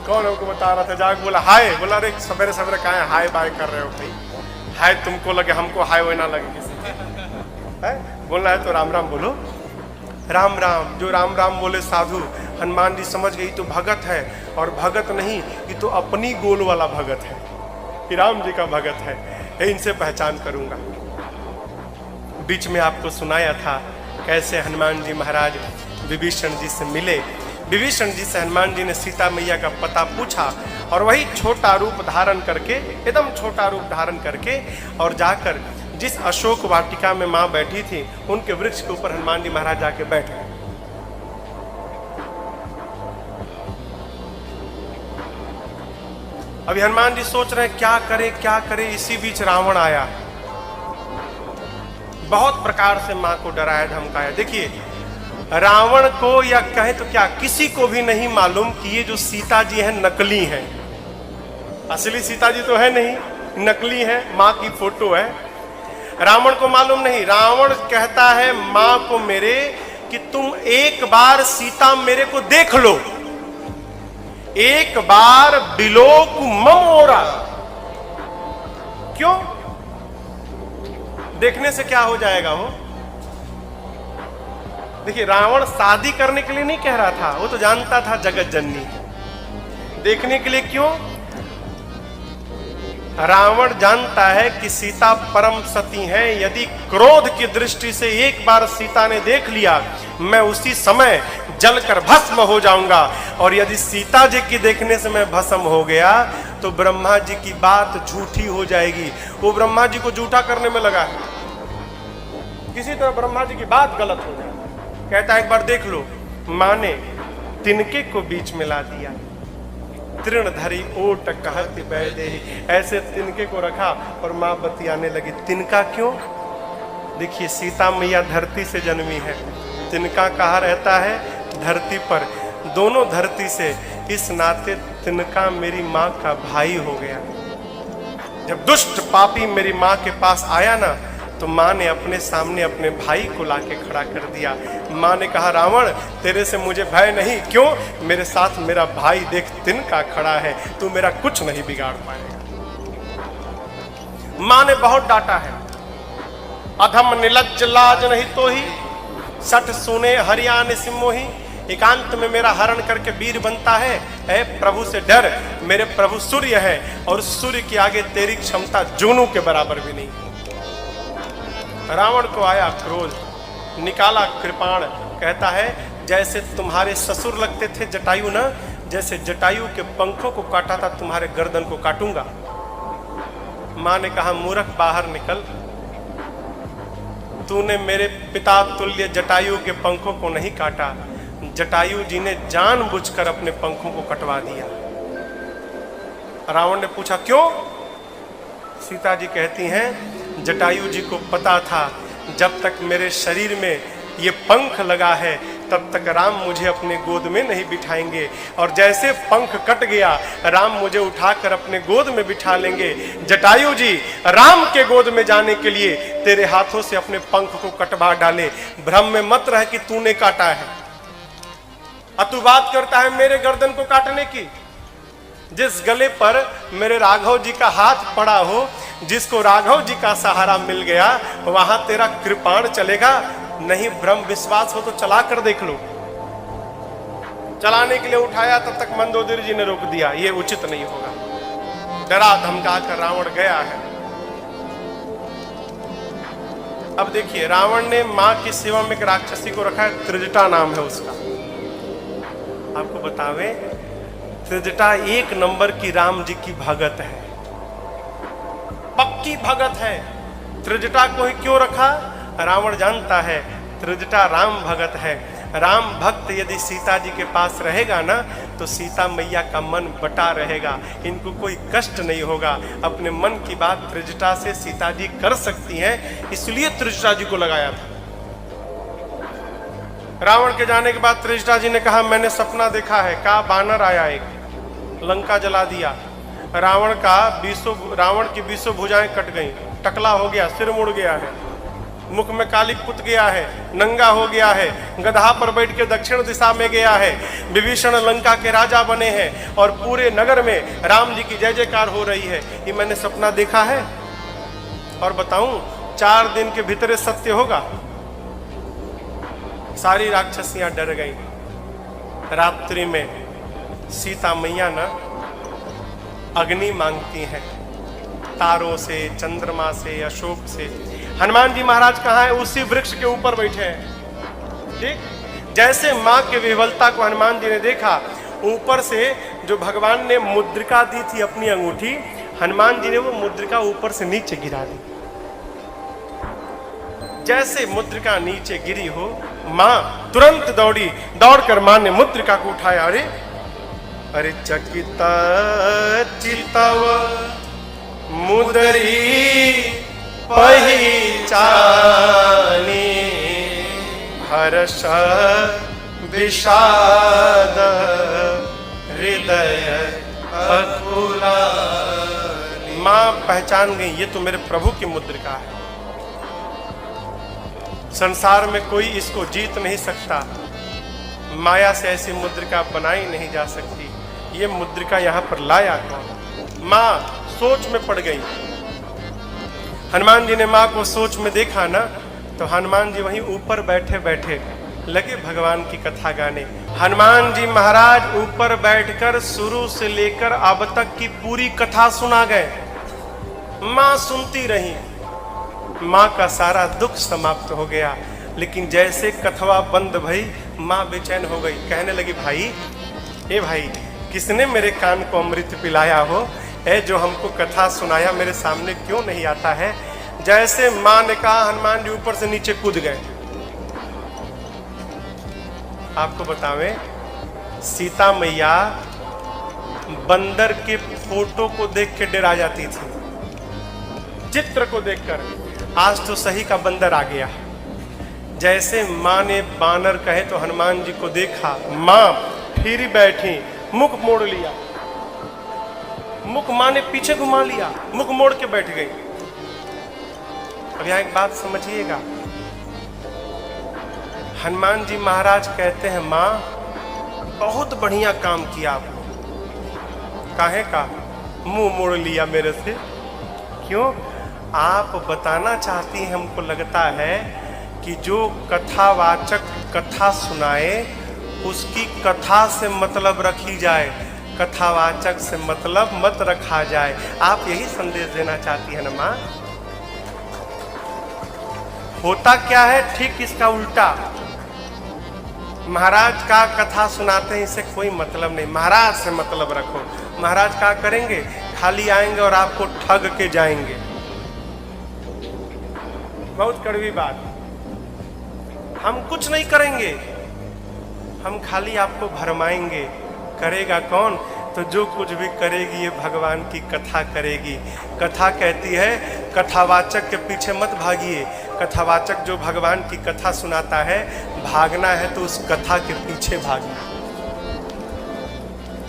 कौन हमको बता रहा था? जाग बोला हाय, बोला अरे सवेरे सवेरे कहा है हाय बाय कर रहे हो भाई? हाय तुमको लगे, हमको हाय वो ना लगे किसी है? बोलना है तो राम राम बोलो। राम राम। जो राम राम बोले साधु, हनुमान जी समझ गई तो भगत है, और भगत नहीं, ये तो अपनी गोल वाला भगत है, कि राम जी का भगत है, इनसे पहचान करूंगा। बीच में आपको सुनाया था कैसे हनुमान जी महाराज विभीषण जी से मिले। विभीषण जी से हनुमान जी ने सीता मैया का पता पूछा और वही छोटा रूप धारण करके, एकदम छोटा रूप धारण करके, और जाकर जिस अशोक वाटिका में मां बैठी थी उनके वृक्ष के ऊपर हनुमान जी महाराज जाके बैठ गए। अभी हनुमान जी सोच रहे हैं क्या करे। इसी बीच रावण आया, बहुत प्रकार से मां को डराया धमकाया। देखिए, रावण को या कहे तो क्या, किसी को भी नहीं मालूम कि ये जो सीता जी हैं नकली हैं। असली सीता जी तो है नहीं, नकली है, मां की फोटो है। रावण को मालूम नहीं। रावण कहता है मां को मेरे कि तुम एक बार सीता मेरे को देख लो, एक बार बिलोक मम ओरा। क्यों? देखने से क्या हो जाएगा हो? देखिए, रावण शादी करने के लिए नहीं कह रहा था, वो तो जानता था जगत जननी। देखने के लिए क्यों? रावण जानता है कि सीता परम सती है। यदि क्रोध की दृष्टि से एक बार सीता ने देख लिया, मैं उसी समय जलकर भस्म हो जाऊंगा। और यदि सीता जी की देखने से मैं भस्म हो गया तो ब्रह्मा जी की बात झूठी हो जाएगी। वो ब्रह्मा जी को झूठा करने में लगा है, किसी तरह ब्रह्मा जी की बात गलत हो जाए। कहता है एक बार देख लो। मां ने तिनके को बीच में ला दिया, तृण धरी ओट कहत बैदे, ऐसे तिनके को रखा और मां बतियाने लगी। तिनका क्यों? देखिए, सीता मैया धरती से जन्मी है, तिनका कहाँ रहता है? धरती पर। दोनों धरती से, इस नाते तिनका मेरी माँ का भाई हो गया। जब दुष्ट पापी मेरी माँ के पास आया ना, तो माँ ने अपने सामने अपने भाई को लाके खड़ा कर दिया। माँ ने कहा रावण, तेरे से मुझे भय नहीं। क्यों? मेरे साथ मेरा भाई देख तिनका खड़ा है, तू मेरा कुछ नहीं बिगाड़ पाएगा। माँ ने बहुत डांटा है। अधम निलज्ज लाज नहीं तो ही, सठ सुने हरियाण सिमोही। एकांत में मेरा हरण करके वीर बनता है। ऐ प्रभु से डर, मेरे प्रभु सूर्य है और सूर्य के आगे तेरी क्षमता जूनू के बराबर भी नहीं। रावण को आया क्रोध, निकाला कृपाण। कहता है जैसे तुम्हारे ससुर लगते थे जटायु ना, जैसे जटायु के पंखों को काटा था तुम्हारे गर्दन को काटूंगा। मां ने कहा मूर्ख बाहर निकल, तूने मेरे पिता तुल्य जटायु के पंखों को नहीं काटा, जटायु जी ने जानबूझकर अपने पंखों को कटवा दिया। रावण ने पूछा क्यों? सीता जी कहती हैं जटायु जी को पता था जब तक मेरे शरीर में ये पंख लगा है तब तक राम मुझे अपने गोद में नहीं बिठाएंगे, और जैसे पंख कट गया राम मुझे उठाकर अपने गोद में बिठा लेंगे। जटायु जी राम के गोद में जाने के लिए तेरे हाथों से अपने पंख को कटवा डाले। भ्रम में मत रह कि तूने काटा है। तू बात करता है मेरे गर्दन को काटने की। जिस गले पर मेरे राघव जी का हाथ पड़ा हो, जिसको राघव जी का सहारा मिल गया, वहां तेरा कृपाण चलेगा? नहीं, भ्रम विश्वास हो तो चला कर देख लो। चलाने के लिए उठाया तब तक मंदोदरी जी ने रोक दिया, ये उचित नहीं होगा। डरा धमका कर रावण गया है। अब देखिए, रावण ने मां की सेवा में एक राक्षसी को रखा है, त्रिजटा नाम है उसका। आपको बतावे, त्रिजटा एक नंबर की राम जी की भगत है, पक्की भगत है। त्रिजटा को ही क्यों रखा? रावण जानता है त्रिजटा राम भगत है। राम भक्त यदि सीता जी के पास रहेगा ना, तो सीता मैया का मन बटा रहेगा, इनको कोई कष्ट नहीं होगा। अपने मन की बात त्रिजटा से सीता जी कर सकती हैं, इसलिए त्रिजटा जी को लगाया था। रावण के जाने के बाद त्रिजटा जी ने कहा मैंने सपना देखा है। कहा बानर आया, एक लंका जला दिया। रावण की 20 भुजाएं कट गईं, टकला हो गया, सिर मुड़ गया है, मुख में काली पुत गया है, नंगा हो गया है, गधा पर बैठ के दक्षिण दिशा में गया है। विभीषण लंका के राजा बने हैं और पूरे नगर में राम जी की जय जयकार हो रही है। ये मैंने सपना देखा है और बताऊं 4 दिन के भीतर सत्य होगा। सारी राक्षसियां डर गई। रात्रि में सीता मैया ना अग्नि मांगती हैं, तारों से, चंद्रमा से, अशोक से। हनुमान जी महाराज कहाँ है? उसी वृक्ष के ऊपर बैठे हैं। ठीक, जैसे माँ के विह्वलता को हनुमान जी ने देखा, ऊपर से जो भगवान ने मुद्रिका दी थी अपनी अंगूठी, हनुमान जी ने वो मुद्रिका ऊपर से नीचे गिरा दी। जैसे मुद्रिका नीचे गिरी हो, माँ तुरंत दौड़ी, दौड़कर माँ ने मुद्रिका को उठाया। अरे अरे चकिता चितव मुदरी पहिचानी, हर्ष विषाद हृदय अकुला। माँ पहचान गई, ये तो मेरे प्रभु की मुद्रिका है। संसार में कोई इसको जीत नहीं सकता, माया से ऐसी मुद्रिका बनाई नहीं जा सकती। ये मुद्रिका यहाँ पर लाया कौन? माँ सोच में पड़ गई। हनुमान जी ने माँ को सोच में देखा ना, तो हनुमान जी वहीं ऊपर बैठे बैठे लगे भगवान की कथा गाने। हनुमान जी महाराज ऊपर बैठकर शुरू से लेकर अब तक की पूरी कथा सुना गए। माँ सुनती रही, माँ का सारा दुख समाप्त हो गया। लेकिन जैसे कथवा बंद भई, माँ बेचैन हो गई। कहने लगी, भाई ए भाई, किसने मेरे कान को अमृत पिलाया हो? ए जो हमको कथा सुनाया मेरे सामने क्यों नहीं आता है? जैसे माँ ने कहा, हनुमान जी ऊपर से नीचे कूद गए। आपको बतावें, सीता मैया बंदर के फोटो को देख के डरा जाती थी, चित्र को देखकर। आज तो सही का बंदर आ गया। जैसे माँ ने बानर कहे तो हनुमान जी को देखा, माँ फिर बैठी, मुख मोड़ लिया, मुख माँ ने पीछे घुमा लिया, मुख मोड़ के बैठ गई। अब यहाँ एक बात समझिएगा, हनुमान जी महाराज कहते हैं, माँ बहुत बढ़िया काम किया आपने। काहे का मुंह मोड़ लिया मेरे से? क्यों? आप बताना चाहती हैं, हमको लगता है कि जो कथावाचक कथा सुनाए उसकी कथा से मतलब रखी जाए, कथावाचक से मतलब मत रखा जाए। आप यही संदेश देना चाहती है ना माँ? होता क्या है ठीक इसका उल्टा। महाराज का कथा सुनाते हैं, इससे कोई मतलब नहीं, महाराज से मतलब रखो। महाराज क्या करेंगे? खाली आएंगे और आपको ठग के जाएंगे। बहुत कड़वी बात। हम कुछ नहीं करेंगे, हम खाली आपको भरमाएंगे। करेगा कौन? तो जो कुछ भी करेगी ये भगवान की कथा करेगी। कथा कहती है कथावाचक के पीछे मत भागिए। कथावाचक जो भगवान की कथा सुनाता है, भागना है तो उस कथा के पीछे भागना।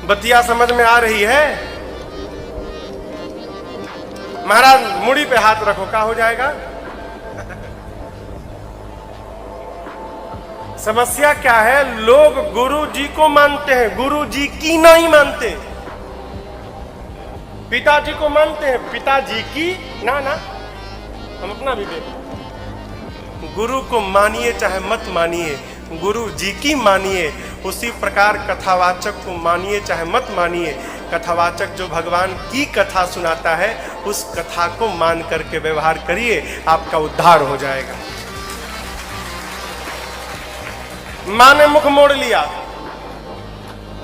बतिया समझ में आ रही है? महाराज मुड़ी पे हाथ रखो, क्या हो जाएगा? समस्या क्या है? लोग गुरु जी को मानते हैं, गुरु जी की नहीं मानते। पिताजी को मानते हैं, पिताजी की ना ना। हम अपना भी देखें, गुरु को मानिए चाहे मत मानिए, गुरु जी की मानिए। उसी प्रकार कथावाचक को मानिए चाहे मत मानिए। कथावाचक जो भगवान की कथा सुनाता है, उस कथा को मान करके व्यवहार करिए, आपका उद्धार हो जाएगा। माँ ने मुख मोड़ लिया।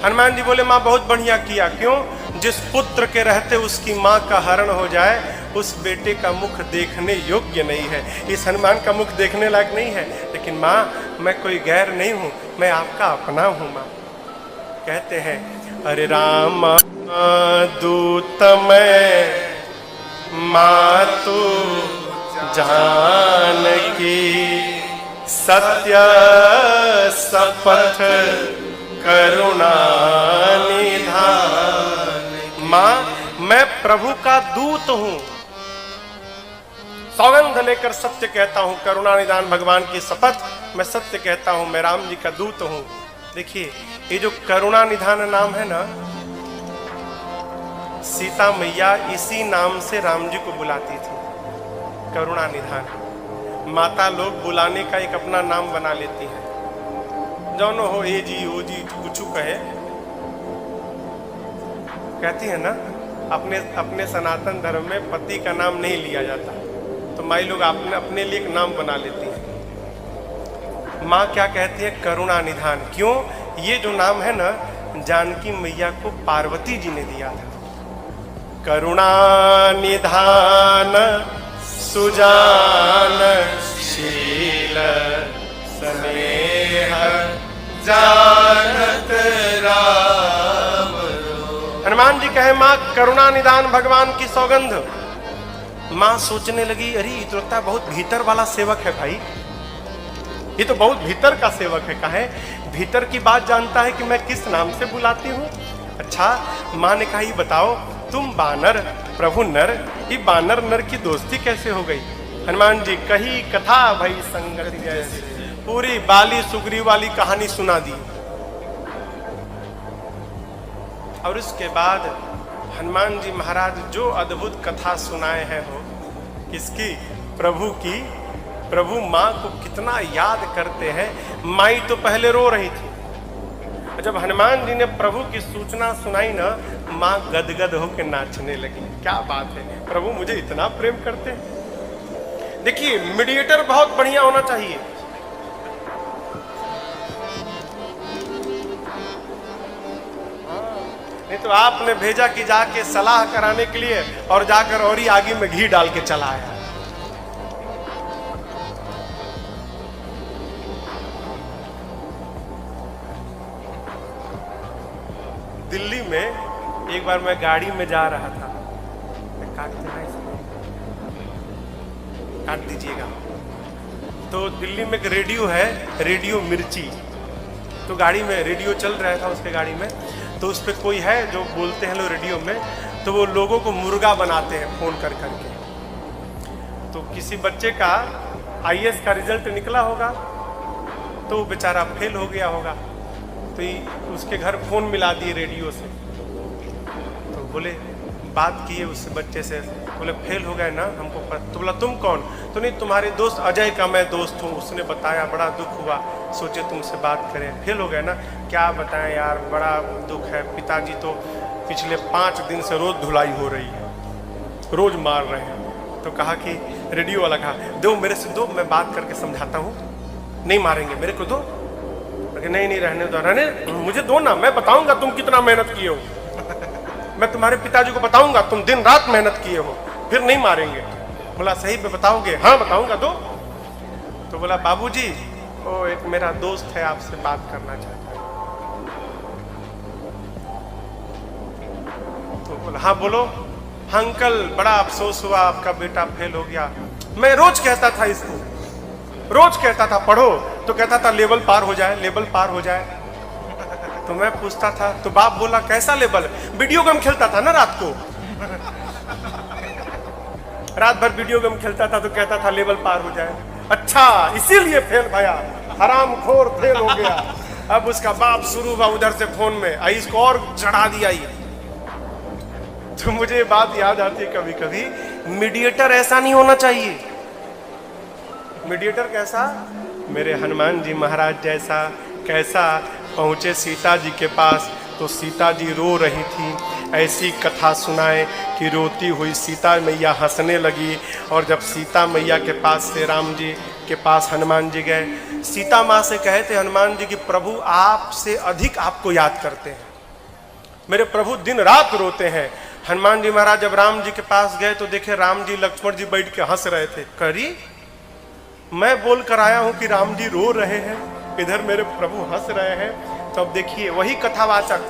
हनुमान जी बोले, माँ बहुत बढ़िया किया। क्यों? जिस पुत्र के रहते उसकी माँ का हरण हो जाए, उस बेटे का मुख देखने योग्य नहीं है। इस हनुमान का मुख देखने लायक नहीं है। लेकिन माँ, मैं कोई गैर नहीं हूँ, मैं आपका अपना हूँ। माँ कहते हैं, अरे राम दूत मैं माँ तू जानकी, सत्य सपथ करुणा निधान। माँ, मैं प्रभु का दूत हूं, सौगंध लेकर सत्य कहता हूं, करुणा निधान भगवान की शपथ, मैं सत्य कहता हूं, मैं राम जी का दूत हूं। देखिए, ये जो करुणा निधान नाम है ना, सीता मैया इसी नाम से राम जी को बुलाती थी, करुणा निधान। माता लोग बुलाने का एक अपना नाम बना लेती हैं, जौनो हो ए जी ओ जी कुछ कहे, कहती है ना। अपने सनातन धर्म में पति का नाम नहीं लिया जाता, तो माई लोग अपने लिए एक नाम बना लेती हैं। माँ क्या कहती है? करुणा निधान। क्यों? ये जो नाम है ना, जानकी मैया को पार्वती जी ने दिया था। करुणा निधान सुजान शील स्नेह जानत राम। हनुमान जी कहे माँ करुणा निदान भगवान की सौगंध। माँ सोचने लगी, अरे ये तो लगता है बहुत भीतर वाला सेवक है भाई, ये तो बहुत भीतर का सेवक है। कहे भीतर की बात जानता है कि मैं किस नाम से बुलाती हूँ। अच्छा, माँ ने कहा ये बताओ, तुम बानर प्रभु नर, ये बानर नर की दोस्ती कैसे हो गई? हनुमान जी कही कथा भाई संगति जैसे, पूरी बाली सुग्रीव वाली कहानी सुना दी। और उसके बाद हनुमान जी महाराज जो अद्भुत कथा सुनाए हैं हो, किसकी? प्रभु की। प्रभु माँ को कितना याद करते हैं। माई तो पहले रो रही थी, जब हनुमान जी ने प्रभु की सूचना सुनाई ना, माँ गदगद होकर नाचने लगी। क्या बात है, प्रभु मुझे इतना प्रेम करते हैं। देखिए, मीडिएटर बहुत बढ़िया होना चाहिए। नहीं तो आपने भेजा कि जाके सलाह कराने के लिए, और जाकर और ही आगे में घी डाल के चला आया। दिल्ली में एक बार मैं गाड़ी में जा रहा था, काट देना इसको, काट दीजिएगा। तो दिल्ली में एक रेडियो है, रेडियो मिर्ची। तो गाड़ी में रेडियो चल रहा था, उसके गाड़ी में तो उस पर कोई है जो बोलते हैं लोग रेडियो में, तो वो लोगों को मुर्गा बनाते हैं फ़ोन कर करके। तो किसी बच्चे का आईएएस का रिजल्ट निकला होगा, तो वो बेचारा फेल हो गया होगा, तो उसके घर फ़ोन मिला दिए रेडियो से। तो बोले, बात किए उस बच्चे से, बोले फेल हो गए ना हमको पता। तो बोला तुम कौन? तो नहीं, तुम्हारे दोस्त अजय का मैं दोस्त हूँ, उसने बताया, बड़ा दुख हुआ, सोचे तुमसे बात करें। फेल हो गए ना? क्या बताएं यार, बड़ा दुख है। पिताजी तो पिछले 5 दिन से रोज धुलाई हो रही है, रोज मार रहे हैं। तो कहा कि रेडियो वाला कहा, दो मेरे से दो, मैं बात करके समझाता हूँ। नहीं मारेंगे, मेरे को दो। नहीं नहीं, रहने दो, रहने मुझे दो ना, मैं बताऊंगा तुम कितना मेहनत किए हो। मैं तुम्हारे पिताजी को बताऊंगा तुम दिन रात मेहनत किए हो, फिर नहीं मारेंगे। बोला सही में बताओगे? हाँ बताऊंगा, दो। तो बोला बाबूजी, वो एक मेरा दोस्त है, आपसे बात करना चाहता है। तो बोला हाँ बोलो। हाँ अंकल, बड़ा अफसोस हुआ, आपका बेटा फेल हो गया। मैं रोज कहता था इसको, रोज कहता था पढ़ो, तो कहता था लेवल पार हो जाए, लेवल पार हो जाए। तो मैं पूछता था, तो बाप बोला कैसा लेवल? वीडियो गेम खेलता था ना रात को, रात भर वीडियो गेम खेलता था, तो कहता था लेवल पार हो जाए। अच्छा, इसीलिए फेल भया, हरामखोर फेल हो गया। अब उसका बाप शुरू हुआ उधर से फोन में, इसको और चढ़ा दिया ये। तो मुझे बात याद आती है कभी कभी, मीडिएटर ऐसा नहीं होना चाहिए। मीडिएटर कैसा? मेरे हनुमान जी महाराज जैसा। कैसा? पहुँचे सीता जी के पास, तो सीता जी रो रही थी। ऐसी कथा सुनाए कि रोती हुई सीता मैया हंसने लगी। और जब सीता मैया के पास से राम जी के पास हनुमान जी गए, सीता माँ से कहे थे हनुमान जी कि प्रभु आपसे अधिक आपको याद करते हैं, मेरे प्रभु दिन रात रोते हैं। हनुमान जी महाराज जब राम जी के पास गए तो देखे राम जी लक्ष्मण जी बैठ के हंस रहे थे। करी मैं बोल कर आया हूं कि राम जी रो रहे हैं, इधर मेरे प्रभु हंस रहे हैं। तो अब देखिए, वही कथावाचक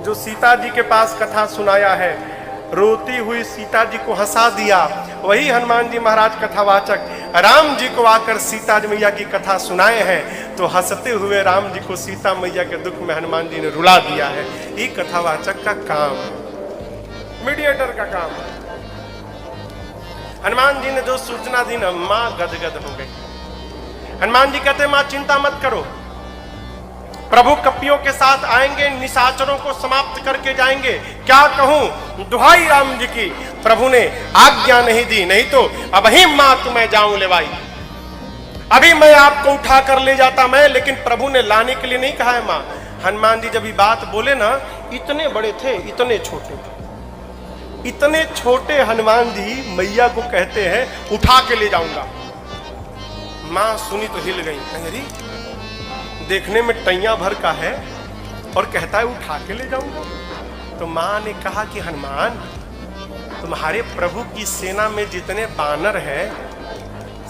जो सीता जी के पास कथा सुनाया है, रोती हुई सीता जी को हंसा दिया, वही हनुमान जी महाराज कथावाचक राम जी को आकर सीता जी मैया की कथा सुनाए हैं। तो हंसते हुए राम जी को सीता मैया के दुख में हनुमान जी ने रुला दिया है। ये कथावाचक का काम है, मीडिएटर का काम है। हनुमान जी ने जो सूचना दी ना, माँ गदगद हो गई। हनुमान जी कहते माँ चिंता मत करो, प्रभु कपियों के साथ आएंगे, निशाचरों को समाप्त करके जाएंगे। क्या कहूं, दुहाई राम जी की, प्रभु ने आज्ञा नहीं दी, नहीं तो अब ही माँ तुम्हें जाऊं लेवाई, अभी मैं आपको उठा कर ले जाता मैं, लेकिन प्रभु ने लाने के लिए नहीं कहा है माँ। हनुमान जी जब ये बात बोले ना, इतने बड़े थे, इतने छोटे थे, इतने छोटे हनुमान जी मैया को कहते हैं उठा के ले जाऊंगा। माँ सुनी तो हिल गई, अरे देखने में टैया भर का है और कहता है उठा के ले जाऊंगा। तो माँ ने कहा कि हनुमान, तुम्हारे प्रभु की सेना में जितने बानर हैं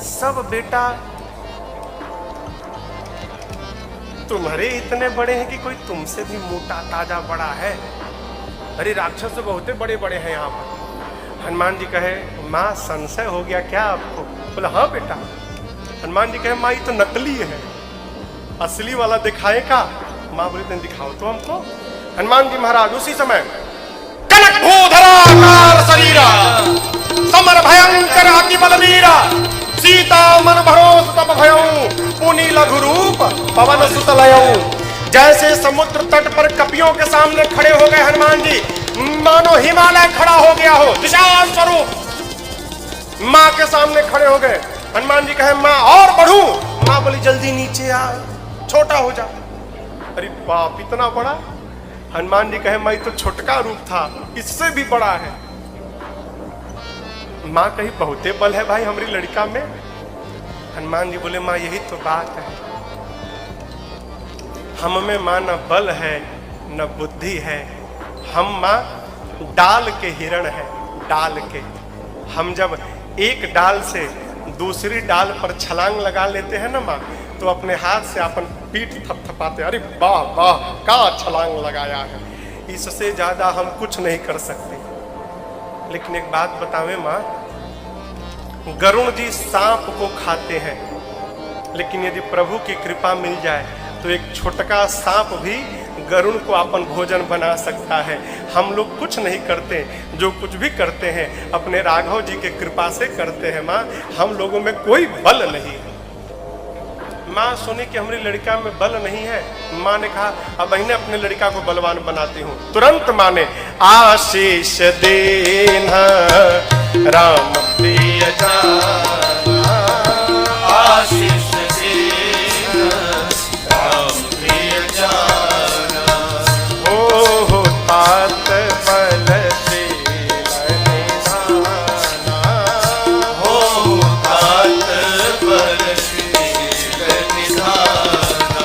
सब बेटा तुम्हारे इतने बड़े हैं कि कोई तुमसे भी मोटा ताजा बड़ा है। अरे राक्षस तो बहुत बड़े बड़े हैं यहाँ पर। हनुमान जी कहे, माँ संशय हो गया क्या आपको? बोला हाँ बेटा। हनुमान जी कहे, माँ ये तो नकली है, असली वाला दिखाए का? माँ बोली तुम दिखाओ तो हमको। हनुमान जी महाराज उसी समय कनक भूधराकार शरीरा समर भयंकर अति बलवीरा सीता मन भरोस तब भयऊ पुनि लघु रूप पवन सुत लयऊ। जैसे समुद्र तट पर कपियों के सामने खड़े हो गए हनुमान जी, मानो हिमालय खड़ा हो गया हो, विशाल स्वरूप माँ के सामने खड़े हो गए। हनुमान जी कहे, माँ और बढ़ू? माँ बोली जल्दी नीचे आ, छोटा हो जा। अरे बाप, इतना बड़ा? हनुमान जी कहे, मैं तो छोटका रूप था, इससे भी बड़ा है। माँ कही बहुते बल है भाई हमारी लड़का में। हनुमान जी बोले, माँ यही तो बात है, हम में माँ न बल है न बुद्धि है, हम माँ डाल के हिरण है, डाल के। हम जब एक डाल से दूसरी डाल पर छलांग लगा लेते हैं ना माँ, तो अपने हाथ से अपन पीठ थपथपाते, अरे वाह वाह क्या छलांग लगाया है, इससे ज्यादा हम कुछ नहीं कर सकते। लेकिन एक बात बतावे माँ, गरुण जी सांप को खाते हैं, लेकिन यदि प्रभु की कृपा मिल जाए तो एक छोटका सांप भी गरुण को अपन भोजन बना सकता है। हम लोग कुछ नहीं करते, जो कुछ भी करते हैं अपने राघव जी के कृपा से करते हैं माँ, हम लोगों में कोई बल नहीं है। माँ सुनी कि हमारी लड़का में बल नहीं है। माँ ने कहा, अब मैंने अपने लड़का को बलवान बनाती हूँ। तुरंत माँ ने आशीष देना राम प्रिय जाना, आशीष देना राम प्रिय जाना। हो तात बल शील निधाना, हो तात बल शील निधाना।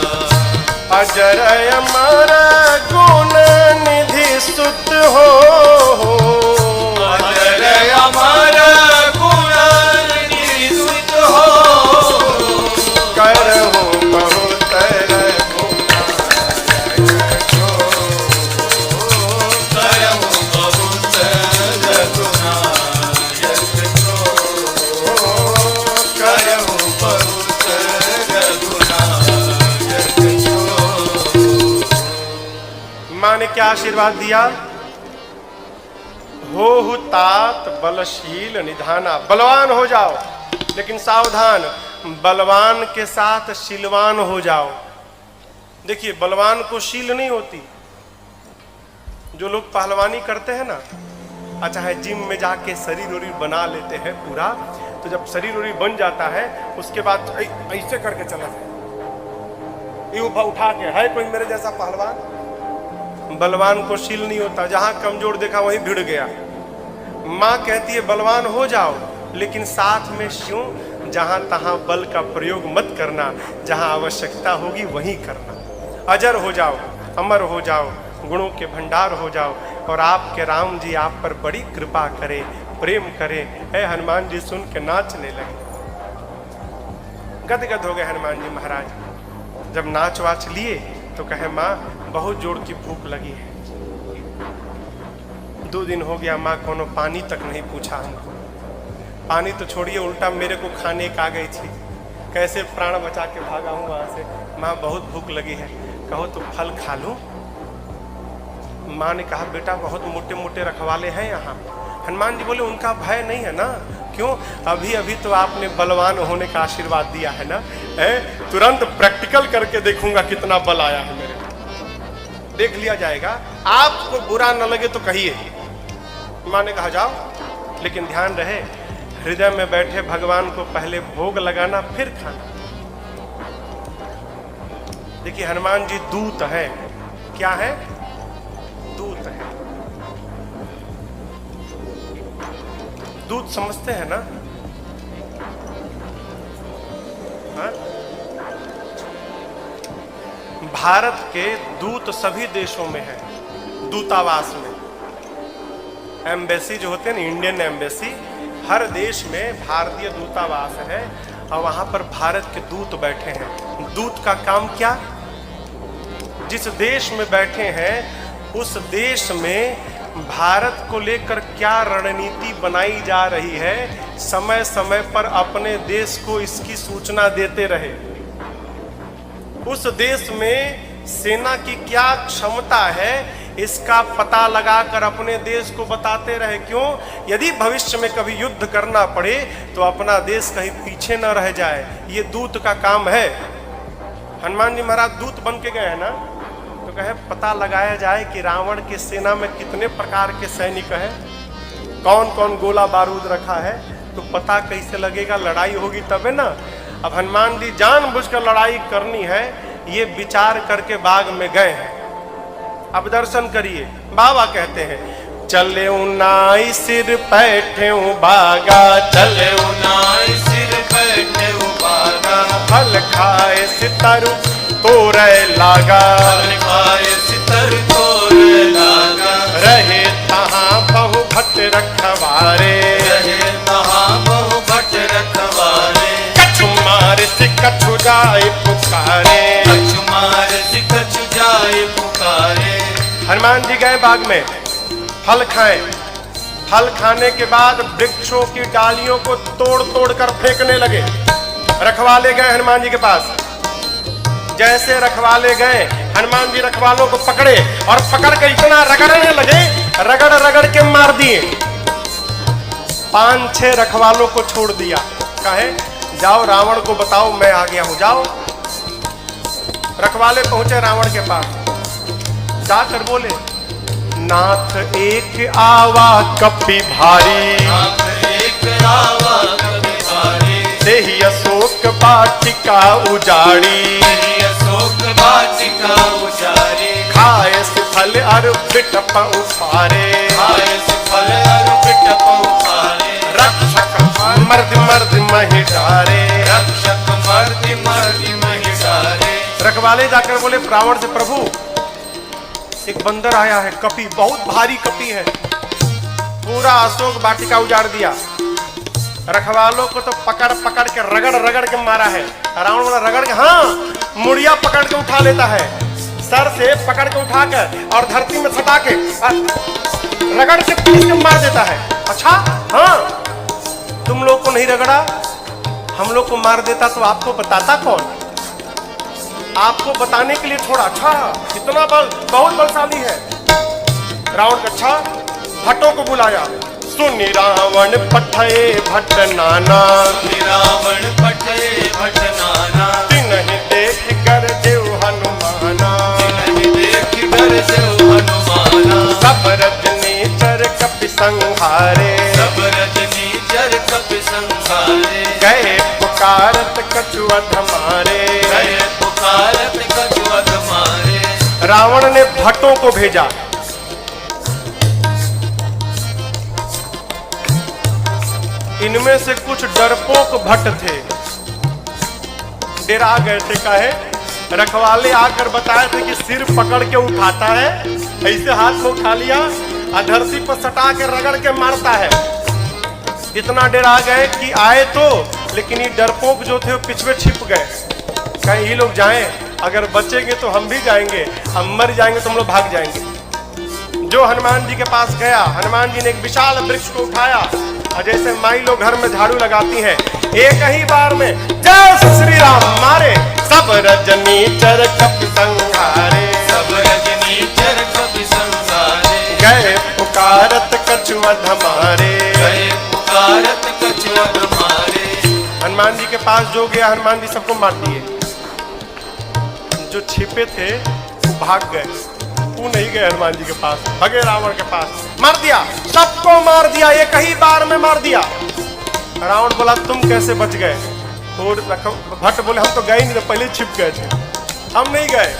अजर अमर गुण निधि सुत हो, अजर अमर गुण निधि सुत हो, करहु बहुत करहु बहुत रघुनायक को, करहु बहुत रघुनायक को। माँ ने क्या आशीर्वाद दिया? हो तात बलशील निधाना, बलवान हो जाओ, लेकिन सावधान, बलवान के साथ शीलवान हो जाओ। देखिए बलवान को शील नहीं होती। जो लोग पहलवानी करते हैं ना, अच्छा है जिम में जाके शरीर वरीर बना लेते हैं पूरा, तो जब शरीर वरीर बन जाता है उसके बाद ऐसे करके चला जाए, ये उठा के, है कोई मेरे जैसा पहलवान? बलवान को शील नहीं होता, जहां कमजोर देखा वहीं भिड़ गया। माँ कहती है बलवान हो जाओ, लेकिन साथ में क्यों? जहां तहां बल का प्रयोग मत करना, जहां आवश्यकता होगी वहीं करना। अजर हो जाओ, अमर हो जाओ, गुणों के भंडार हो जाओ, और आपके राम जी आप पर बड़ी कृपा करे, प्रेम करे। है हनुमान जी सुन के नाचने लगे, गदगद हो गए हनुमान जी महाराज। जब नाच वाच लिए तो कहे, माँ बहुत जोर की भूख लगी है, 2 दिन हो गया माँ कोनो पानी तक नहीं पूछा हमको। पानी तो छोड़िए, उल्टा मेरे को खाने का आ गई थी, कैसे प्राण बचा के भागा हूँ वहां से। माँ बहुत भूख लगी है, कहो तो फल खा लूं? माँ ने कहा, बेटा बहुत मोटे मोटे रखवाले हैं यहाँ। हनुमान जी बोले, उनका भय नहीं है ना? क्यों? अभी अभी तो आपने बलवान होने का आशीर्वाद दिया है ना, है? तुरंत प्रैक्टिकल करके देखूंगा कितना बल आया है मेरे, देख लिया जाएगा। आपको बुरा न लगे तो कहिए। माँ ने कहा जाओ, लेकिन ध्यान रहे हृदय में बैठे भगवान को पहले भोग लगाना फिर खाना। देखिए हनुमान जी दूत है। क्या है? दूत है। दूत समझते हैं ना? हाँ? भारत के दूत सभी देशों में है, दूतावास में। एम्बेसी जो होते हैं ना, इंडियन एम्बेसी, हर देश में भारतीय दूतावास है और वहां पर भारत के दूत बैठे हैं। दूत का काम क्या? जिस देश में बैठे हैं उस देश में भारत को लेकर क्या रणनीति बनाई जा रही है, समय समय पर अपने देश को इसकी सूचना देते रहे। उस देश में सेना की क्या क्षमता है इसका पता लगाकर अपने देश को बताते रहे। क्यों? यदि भविष्य में कभी युद्ध करना पड़े तो अपना देश कहीं पीछे न रह जाए। ये दूत का काम है। हनुमान जी महाराज दूत बन के गए हैं ना, तो कहे पता लगाया जाए कि रावण के सेना में कितने प्रकार के सैनिक हैं, कौन कौन गोला बारूद रखा है, तो पता कैसे लगेगा? लड़ाई होगी तब है ना। अब हनुमान जी जानबूझकर लड़ाई करनी है ये विचार करके बाग में गए हैं। अब दर्शन करिए। बाबा कहते हैं चले नाई सिर बैठे बागा, चले नाई सिर बैठे बागा, फल खाए सितर तोरे लागा, फल खाए सितर तोरे लागा, रहे तहाँ बहु भट रखवारे, रहे तहाँ बहु भट रखवारे, कछु मार से कछु जाए पुकारे, कछु मार से कछु जाए पुकारे। हनुमान जी गए बाग में, फल खाए। फल खाने के बाद वृक्षों की डालियों को तोड़ तोड़ कर फेंकने लगे। रखवाले गए हनुमान जी के पास। जैसे रखवाले गए, हनुमान जी रखवालों को पकड़े और पकड़ कर इतना रगड़ने लगे, रगड़ रगड़ के मार दिए। 5-6 रखवालों को छोड़ दिया। कहे जाओ रावण को बताओ मैं आ गया हूं, जाओ। रखवाले पहुंचे रावण के पास, जाकर बोले नाथ एक आवा कपि भारी, नाथ एक आवा कपि भारी, देहि अशोक वाटिका उजाड़ी, देहि अशोक वाटिका उजाड़ी, खाए फल अर बिटप उफारे, खाए फल अर बिटप उफारे, रक्षक मर्द मर्द महि डारे, रक्षक मर्द मर्द महि डारे। रखवाले जाकर बोले रावण से प्रभु एक बंदर आया है, कपि, बहुत भारी कपि है, पूरा अशोक वाटिका उजाड़ दिया। रखवालों को तो पकड़ पकड़ के रगड़ रगड़ के मारा है। रावण बोला रगड़ के? हाँ, मुड़िया पकड़ के उठा लेता है, सर से पकड़ के उठाकर और धरती में सटा के रगड़ के पीस के मार देता है। अच्छा हाँ, तुम लोग को नहीं रगड़ा, हम लोग को मार देता तो आपको बताता कौन? आपको बताने के लिए छोड़ा। अच्छा इतना बल, बहुत बलशाली है। रावण का अच्छा भट्टों को बुलाया। सुनि रावण पठे भट्ट नाना, रावण पठे भट्ट नाना, तिन्हि देख कर देव हनुमाना, तिन्हि देख कर देव हनुमाना, सब रजनीचर कपि संहारे, सब रजनीचर कपि संहारे, गए पुकारत कछु अध मारे, गए पुकारत कछु अध मारे। रावण ने भट्टों को भेजा। इनमें से कुछ डरपोक भट्ट थे, डरा गए थे। काहे? रखवाले आकर बताए थे कि सिर पकड़ के उठाता है, ऐसे हाथ में उठा लिया और धरती पर सटा के रगड़ के मारता है। इतना डरा गए कि आए तो, लेकिन ये डरपोक जो थे वो पिछवे छिप गए। कहीं ये लोग जाएं, अगर बचेंगे तो हम भी जाएंगे, हम मर जाएंगे तो हम लोग भाग जाएंगे। जो हनुमान जी के पास गया, हनुमान जी ने एक विशाल वृक्ष को उठाया और जैसे माई लोग घर में झाड़ू लगाती हैं, एक ही बार में जय श्री राम मारे, सब रजनीचर कपि संहारे, सब रजनीचर कपि संहारे, गए पुकारत कछु अध मारे, गए पुकारत कछु अध मारे। हनुमान जी के पास जो गया, हनुमान जी सबको मार दिए। जो छिपे थे वो भाग गए, वो नहीं गए हनुमान जी के पास, भगे रावण के पास, मार दिया, सबको मार दिया, एक ही बार में मार दिया। रावण बोला तुम कैसे बच गए? और भट्ट बोले हम तो गए नहीं, पहले छिप गए थे, हम नहीं गए,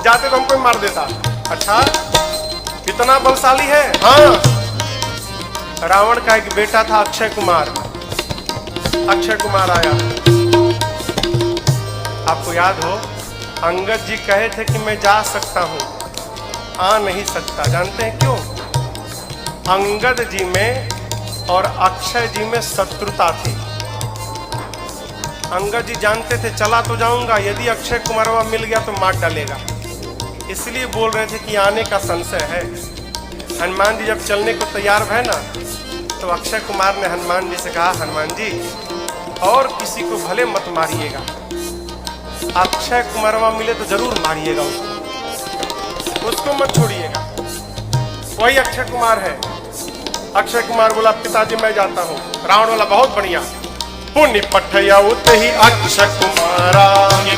जाते तो हमको ही मार देता। अच्छा कितना बलशाली है। हाँ, रावण का एक बेटा था अक्षय कुमार। अक्षय कुमार आया, आपको याद हो अंगद जी कहे थे कि मैं जा सकता हूं, आ नहीं सकता। जानते हैं क्यों? अंगद जी में और अक्षय जी में शत्रुता थी। अंगद जी जानते थे चला तो जाऊंगा, यदि अक्षय कुमारवा मिल गया तो मार डालेगा, इसलिए बोल रहे थे कि आने का संशय है। हनुमान जी जब चलने को तैयार भय ना, तो अक्षय कुमार ने हनुमान जी से कहा, हनुमान जी और किसी को भले मत मारिएगा, अक्षय कुमारवा मिले तो जरूर मारिएगा उसको मत छोड़िएगा। वही अक्षय कुमार है। अक्षय कुमार बोला, पिताजी मैं जाता हूँ। रावण वाला बहुत बढ़िया। पुण्य पठया उत ही अक्षय कुमारा,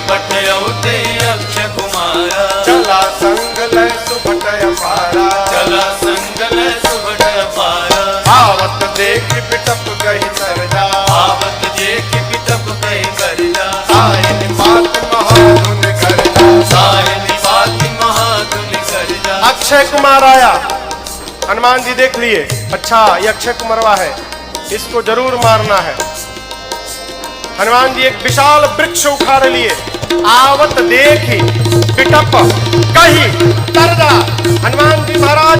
पठयौते अक्षय कुमारा, चला संग लय सुभटय पारा, चला संगल सुभट पारा, आवत देख पिटप गही सरजा, आवत देख पिटप कही करजा, आयन बात महाधुन करजा। सायन बात महाधुन करजा। अक्षय कुमार आया, हनुमान जी देख लिए, अच्छा ये अक्षय कुमारवा है, इसको जरूर मारना है। हनुमान जी एक विशाल वृक्ष उखाड़ लिए, आवत देखी पिटप कही तरजा। हनुमान जी महाराज